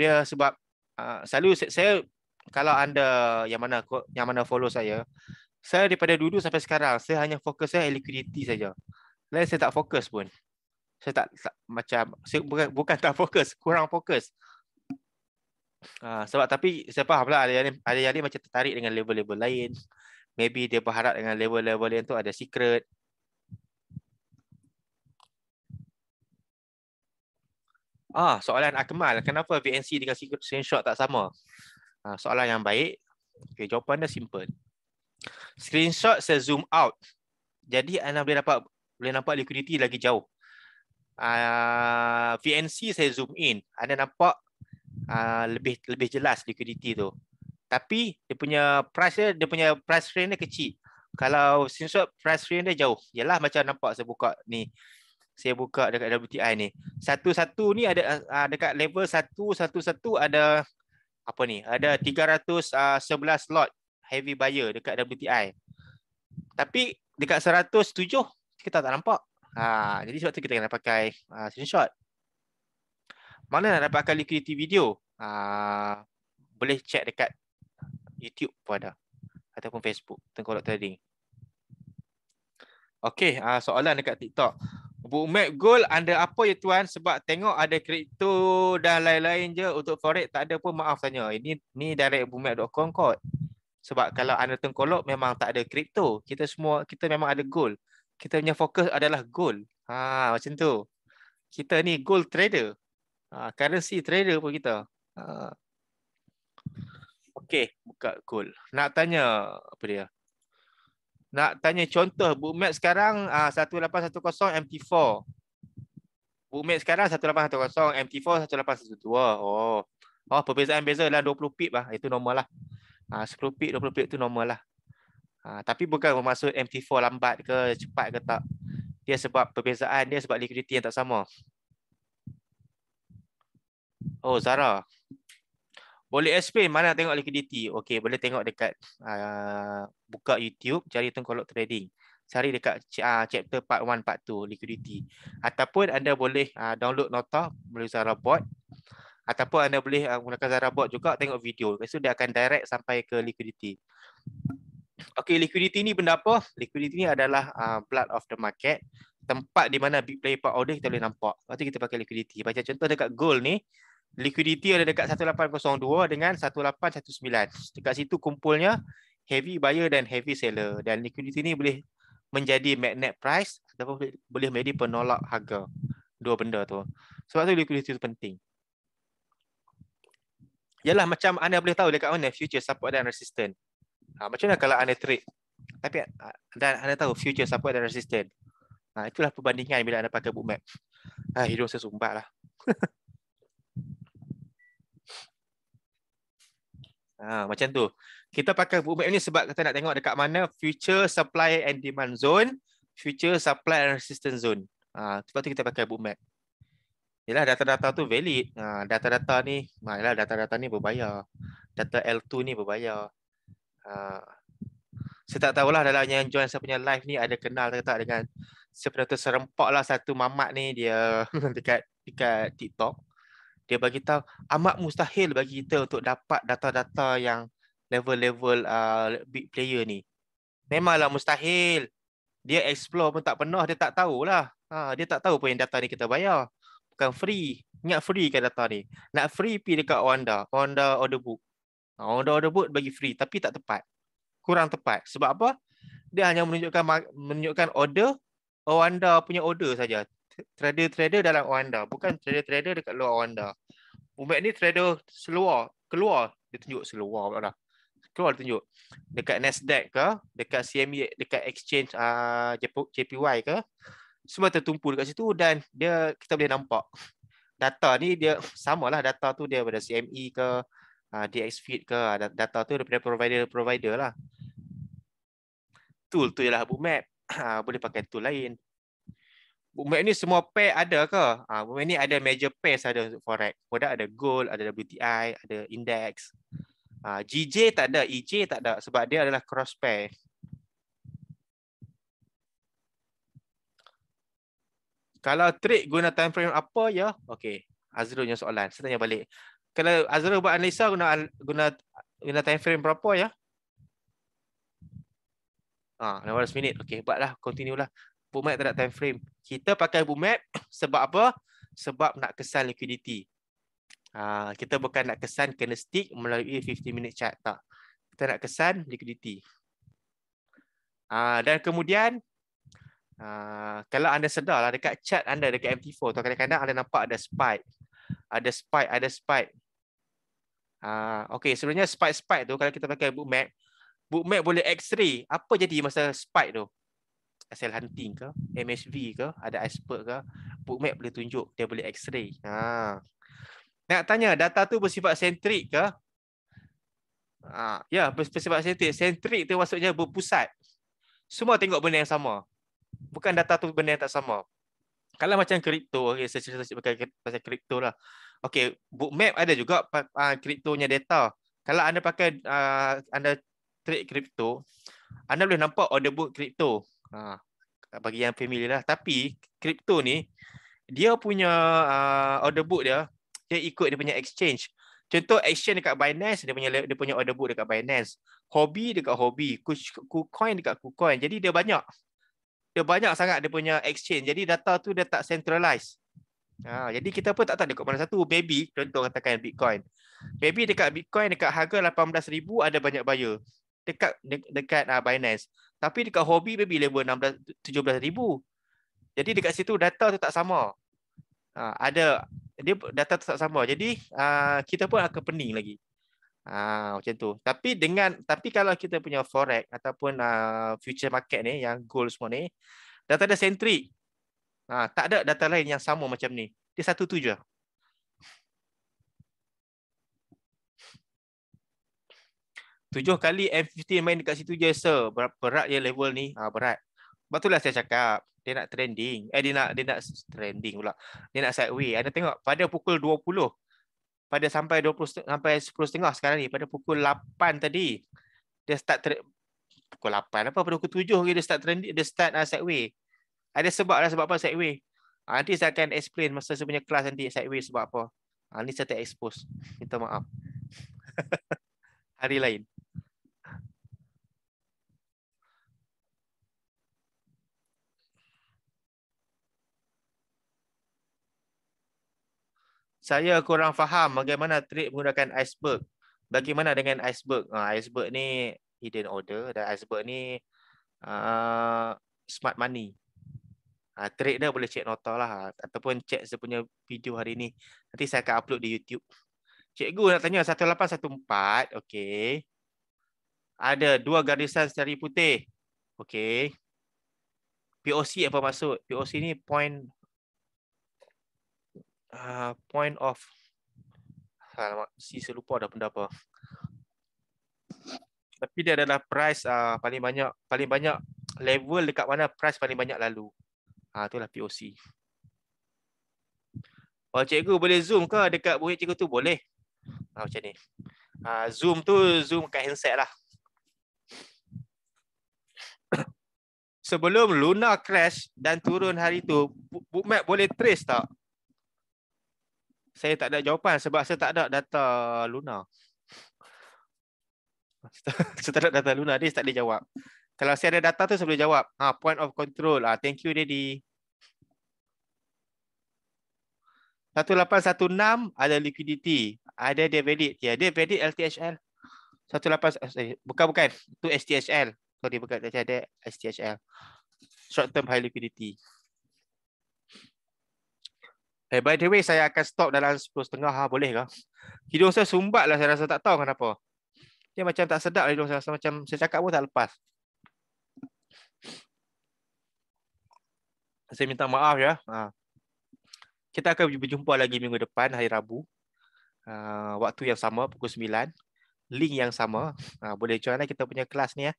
Selalu saya kalau anda yang mana follow saya daripada dulu sampai sekarang saya hanya fokus saya liquidity saja. Lain saya tak fokus pun. Saya tak macam saya bukan tak fokus, kurang fokus. Sebab tapi saya faham lah ada yang lain macam tertarik dengan level-level lain. Maybe dia berharap dengan level-level lain tu ada secret. Soalan Akmal, kenapa VNC dengan secret screenshot tak sama? Soalan yang baik. Okay, jawapan dia simple. Screenshot saya zoom out. Jadi anda boleh nampak liquidity lagi jauh. VNC saya zoom in. Anda nampak lebih jelas liquidity tu. Tapi dia punya price range dia kecil. Kalau screenshot price range dia jauh. Yalah macam nampak saya buka ni. Saya buka dekat WTI ni. Satu-satu ni ada dekat level 111 ada apa ni? Ada 311 lot heavy buyer dekat WTI. Tapi dekat 107 kita tak nampak. Jadi sebab tu kita kena pakai screenshot. Mana nak dapatkan liquidity video? Boleh check dekat YouTube pun ada ataupun Facebook Tengkorak Trading. Okey, soalan dekat TikTok. Bookmap Gold anda apa ya tuan? Sebab tengok ada kripto dan lain-lain je. Untuk forex tak ada pun, maaf tanya. Ini direct bookmap.com kot. Sebab kalau anda tengkolok memang tak ada kripto. Kita memang ada gold. Kita punya fokus adalah gold. Macam tu. Kita ni gold trader. Currency trader pun kita. Okey, buka gold. Nak tanya apa dia? Nak tanya contoh bookmap sekarang 1810 MT4. Bookmap sekarang 1810 MT4 1812. Perbezaan beza dalam 20 pip lah. Itu normal lah. 10 pip 20 pip itu normal lah. Tapi bukan bermaksud MT4 lambat ke cepat ke tak. Dia sebab perbezaan dia sebab liquidity yang tak sama. Zara. Boleh explain mana tengok liquidity? Okey, boleh tengok dekat buka YouTube, cari Tengkolok Trading. Cari dekat chapter part 1, part 2, liquidity. Ataupun anda boleh download nota melalui Zara Bot. Ataupun anda boleh gunakan Zara Bot juga, tengok video. Lepas tu dia akan direct sampai ke liquidity. Okey, liquidity ni benda apa? Liquidity ni adalah blood of the market. Tempat di mana big player part order kita boleh nampak. Lepas tu kita pakai liquidity. Macam contoh dekat gold ni, liquidity ada dekat 1802 dengan 1819. Dekat situ kumpulnya heavy buyer dan heavy seller. Dan liquidity ni boleh menjadi magnet price ataupun boleh menjadi penolak harga. Dua benda tu. Sebab tu liquidity tu penting. Yalah macam anda boleh tahu dekat mana future support dan resistance. Macam mana kalau anda trade? Tapi anda tahu future support dan resistance. Itulah perbandingan bila anda pakai bookmap. Hidung saya sumbat lah. Macam tu. Kita pakai bookmap ni sebab kita nak tengok dekat mana future supply and demand zone, future supply and resistance zone. Sebab tu kita pakai bookmap. Yalah data-data tu valid. Data-data ni berbayar. Data L2 ni berbayar. Saya tak tahulah dalam yang join saya punya live ni ada kenal ke tak dengan sebenarnya serempak lah satu mamat ni dia dekat TikTok. Dia bagi tahu amat mustahil bagi kita untuk dapat data-data yang level-level big player ni. Memanglah mustahil. Dia explore pun tak pernah, dia tak tahulah. Dia tak tahu pun yang data ni kita bayar. Bukan free. Ingat free kan data ni. Nak free pergi dekat Onda order book. Onda order book bagi free tapi tak tepat. Kurang tepat. Sebab apa? Dia hanya menunjukkan order Onda punya order saja. Trader-trader dalam Onda, bukan trader-trader dekat luar Onda. Bookmap ni trader keluar dia tunjuk seluar pula dah. Keluar dia tunjuk dekat Nasdaq ke, dekat CME, dekat exchange JPY ke, semua tertumpu dekat situ dan kita boleh nampak data ni dia samalah, data tu dia pada CME ke, DXFeed ke, data tu daripada provider lah. Tool tu ialah bookmap. Boleh pakai tool lain. Bookmap ni semua pair ada ke? Bookmap ni ada major pairs ada untuk forex. Produk ada gold, ada WTI, ada index. GJ tak ada, EJ tak ada sebab dia adalah cross pair. Kalau trade guna time frame apa ya? Okey, Azrul punya soalan. Saya tanya balik. Kalau Azrul buat analisa guna time frame berapa ya? 16 minit. Okey, buatlah, continue lah. Bookmap tak ada time frame. Kita pakai bookmap sebab apa? Sebab nak kesan liquidity. Kita bukan nak kesan candlestick melalui 50 minute chart, tak. Kita nak kesan liquidity. Dan kemudian kalau anda sedar lah dekat chart anda dekat MT4 tu, kadang-kadang anda nampak ada spike. Ada spike. Okey, sebenarnya spike tu kalau kita pakai bookmap boleh X-ray. Apa jadi masa spike tu? Asal hunting ke, MSV ke, ada iceberg ke, bookmap boleh tunjuk, dia boleh X-ray. Nak tanya, data tu bersifat sentrik ke? Ya, bersifat sentrik. Sentrik tu maksudnya berpusat. Semua tengok benda yang sama. Bukan data tu benda yang tak sama. Kalau macam kripto, okay, saya cerita pakai pasal kripto lah. Okey, bookmap ada juga kriptonya data. Kalau anda pakai anda trade kripto, anda boleh nampak order book kripto. Bagi yang familiar lah. Tapi kripto ni dia punya order book dia ikut dia punya exchange. Contoh exchange dekat Binance, dia punya order book dekat Binance. Hobby dekat Hobby, KuCoin dekat KuCoin. Jadi dia banyak sangat dia punya exchange. Jadi data tu dia tak centralized. Jadi kita pun tak tahu dekat mana satu. Baby, contoh katakan Bitcoin. Baby dekat Bitcoin dekat harga 18,000 ada banyak buyer. Dekat Binance. Tapi dekat Hobby Baby level 17,000. Jadi dekat situ data tu tak sama. Dia data tu tak sama. Jadi kita pun akan pening lagi. Macam tu. Tapi kalau kita punya forex ataupun future market ni yang gold semua ni, data dia sentrik. Tak ada data lain yang sama macam ni. Dia satu tu je. Tujuh kali M15 main dekat situ je, sir. Berat dia level ni. Berat. Sebab itulah saya cakap. Dia nak trending. Dia nak trending pula. Dia nak sideway. Anda tengok pada pukul 20. Pada sampai 20 sampai 10.30 sekarang ni. Pada pukul 8 tadi. Dia start pukul 8 apa? Pada pukul 7 dia start trending. Dia start sideway. Ada sebab lah sebab apa sideway. Nanti saya akan explain masa saya punya kelas nanti sideway sebab apa. Ni saya tak expose. Minta maaf. Hari lain. Saya kurang faham bagaimana trade menggunakan iceberg. Bagaimana dengan iceberg? Iceberg ni hidden order dan iceberg ni smart money. Trade dia boleh cek nota lah ataupun cek saya punya video hari ni. Nanti saya akan upload di YouTube. Cikgu nak tanya 1814. Okey. Ada dua garisan seri putih. Okey. POC apa maksud? POC ni point of saya lupa dah benda apa. Tapi dia adalah price paling banyak level dekat mana price paling banyak lalu. Itulah POC. Oh, cikgu boleh zoom ke dekat buih cikgu tu? Boleh. Macam ni. Zoom kat handset lah. Sebelum Luna crash dan turun hari tu, bookmap boleh trace tak? Saya tak ada jawapan sebab saya tak ada data Luna. Saya tak ada data Luna, dia tak boleh jawab. Kalau saya ada data tu saya boleh jawab. Point of control. Thank you Daddy. 1816 ada liquidity. Ada dia valid. Ya, dia valid LTHL. 18 bukan. Itu STHL. Sorry, bukan ada STHL. Short term high liquidity. By the way, saya akan stop dalam 10.30. Boleh ke? Hidung saya sumbat lah, saya rasa tak tahu kenapa. Dia macam tak sedap hidung saya rasa macam saya cakap pun tak lepas. Saya minta maaf ya. Kita akan berjumpa lagi minggu depan, hari Rabu. Waktu yang sama, pukul 9. Link yang sama. Boleh join lah kita punya kelas ni ya.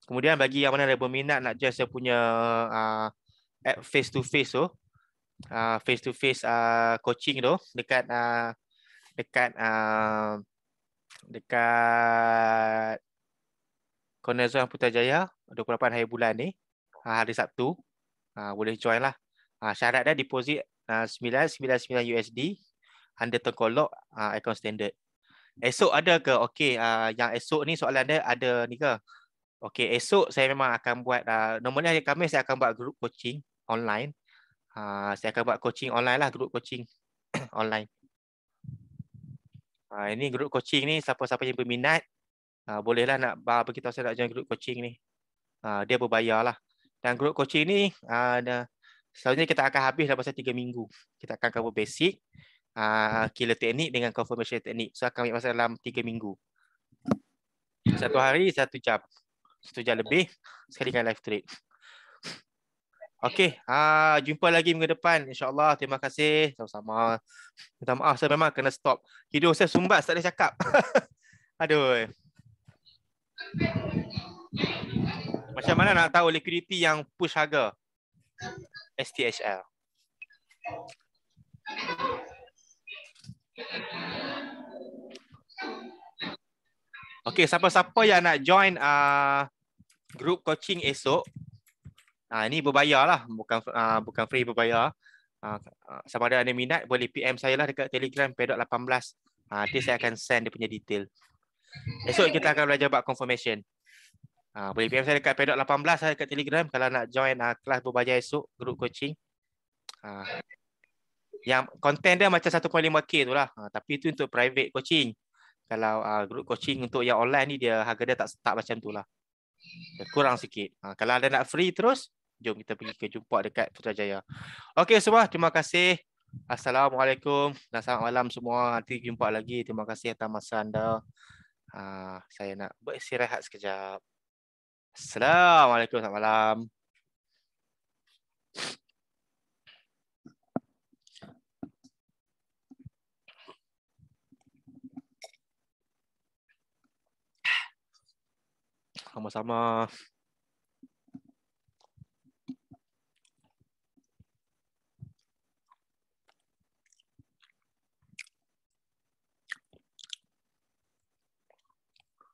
Kemudian bagi yang mana ada berminat nak join saya punya face to face tu. Face to face coaching tu dekat Corner Zone Putrajaya 28 hari bulan ni, hari Sabtu. Boleh join lah. Syarat dia deposit $999 USD. under Tengkolok account standard. Esok ada ke? Okey, yang esok ni soalan dia ada ni ke? Okey, esok saya memang akan buat normalnya hari Khamis saya akan buat group coaching online. Saya akan buat coaching online lah, group coaching online. Ini group coaching ni siapa-siapa yang berminat bolehlah nak beritahu saya nak join group coaching ni. Dia berbayar lah. Dan group coaching ni selalunya kita akan habis dalam masa 3 minggu. Kita akan cover basic, killer teknik dengan confirmation teknik. So akan ambil masa dalam 3 minggu. 1 hari 1 jam. 1 jam lebih sekali kan live trade. Okey, jumpa lagi minggu depan insya-Allah. Terima kasih sama-sama. Minta maaf saya memang kena stop. Hidung saya sumbat tak boleh cakap. Aduh. Macam mana nak tahu liquidity yang push harga? STHL. Okey, siapa-siapa yang nak join group coaching esok, ini berbayar lah, bukan free, berbayar. Sama ada minat boleh PM saya lah dekat Telegram P.18. Nanti saya akan send dia punya detail. Esok kita akan belajar buat confirmation. Boleh PM saya dekat P.18 lah dekat Telegram kalau nak join kelas berbayar esok, group coaching. Yang konten dia macam 1.5K tu lah. Tapi itu untuk private coaching. Kalau group coaching untuk yang online ni dia harga dia tak macam tu lah. Kurang sikit. Kalau ada nak free terus, jom kita pergi ke jumpa dekat Putrajaya. Okey semua, terima kasih. Assalamualaikum dan selamat malam semua. Nanti jumpa lagi. Terima kasih atas masa anda. Saya nak beristirahat sekejap. Assalamualaikum, selamat malam. Sama-sama.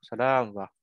Salam.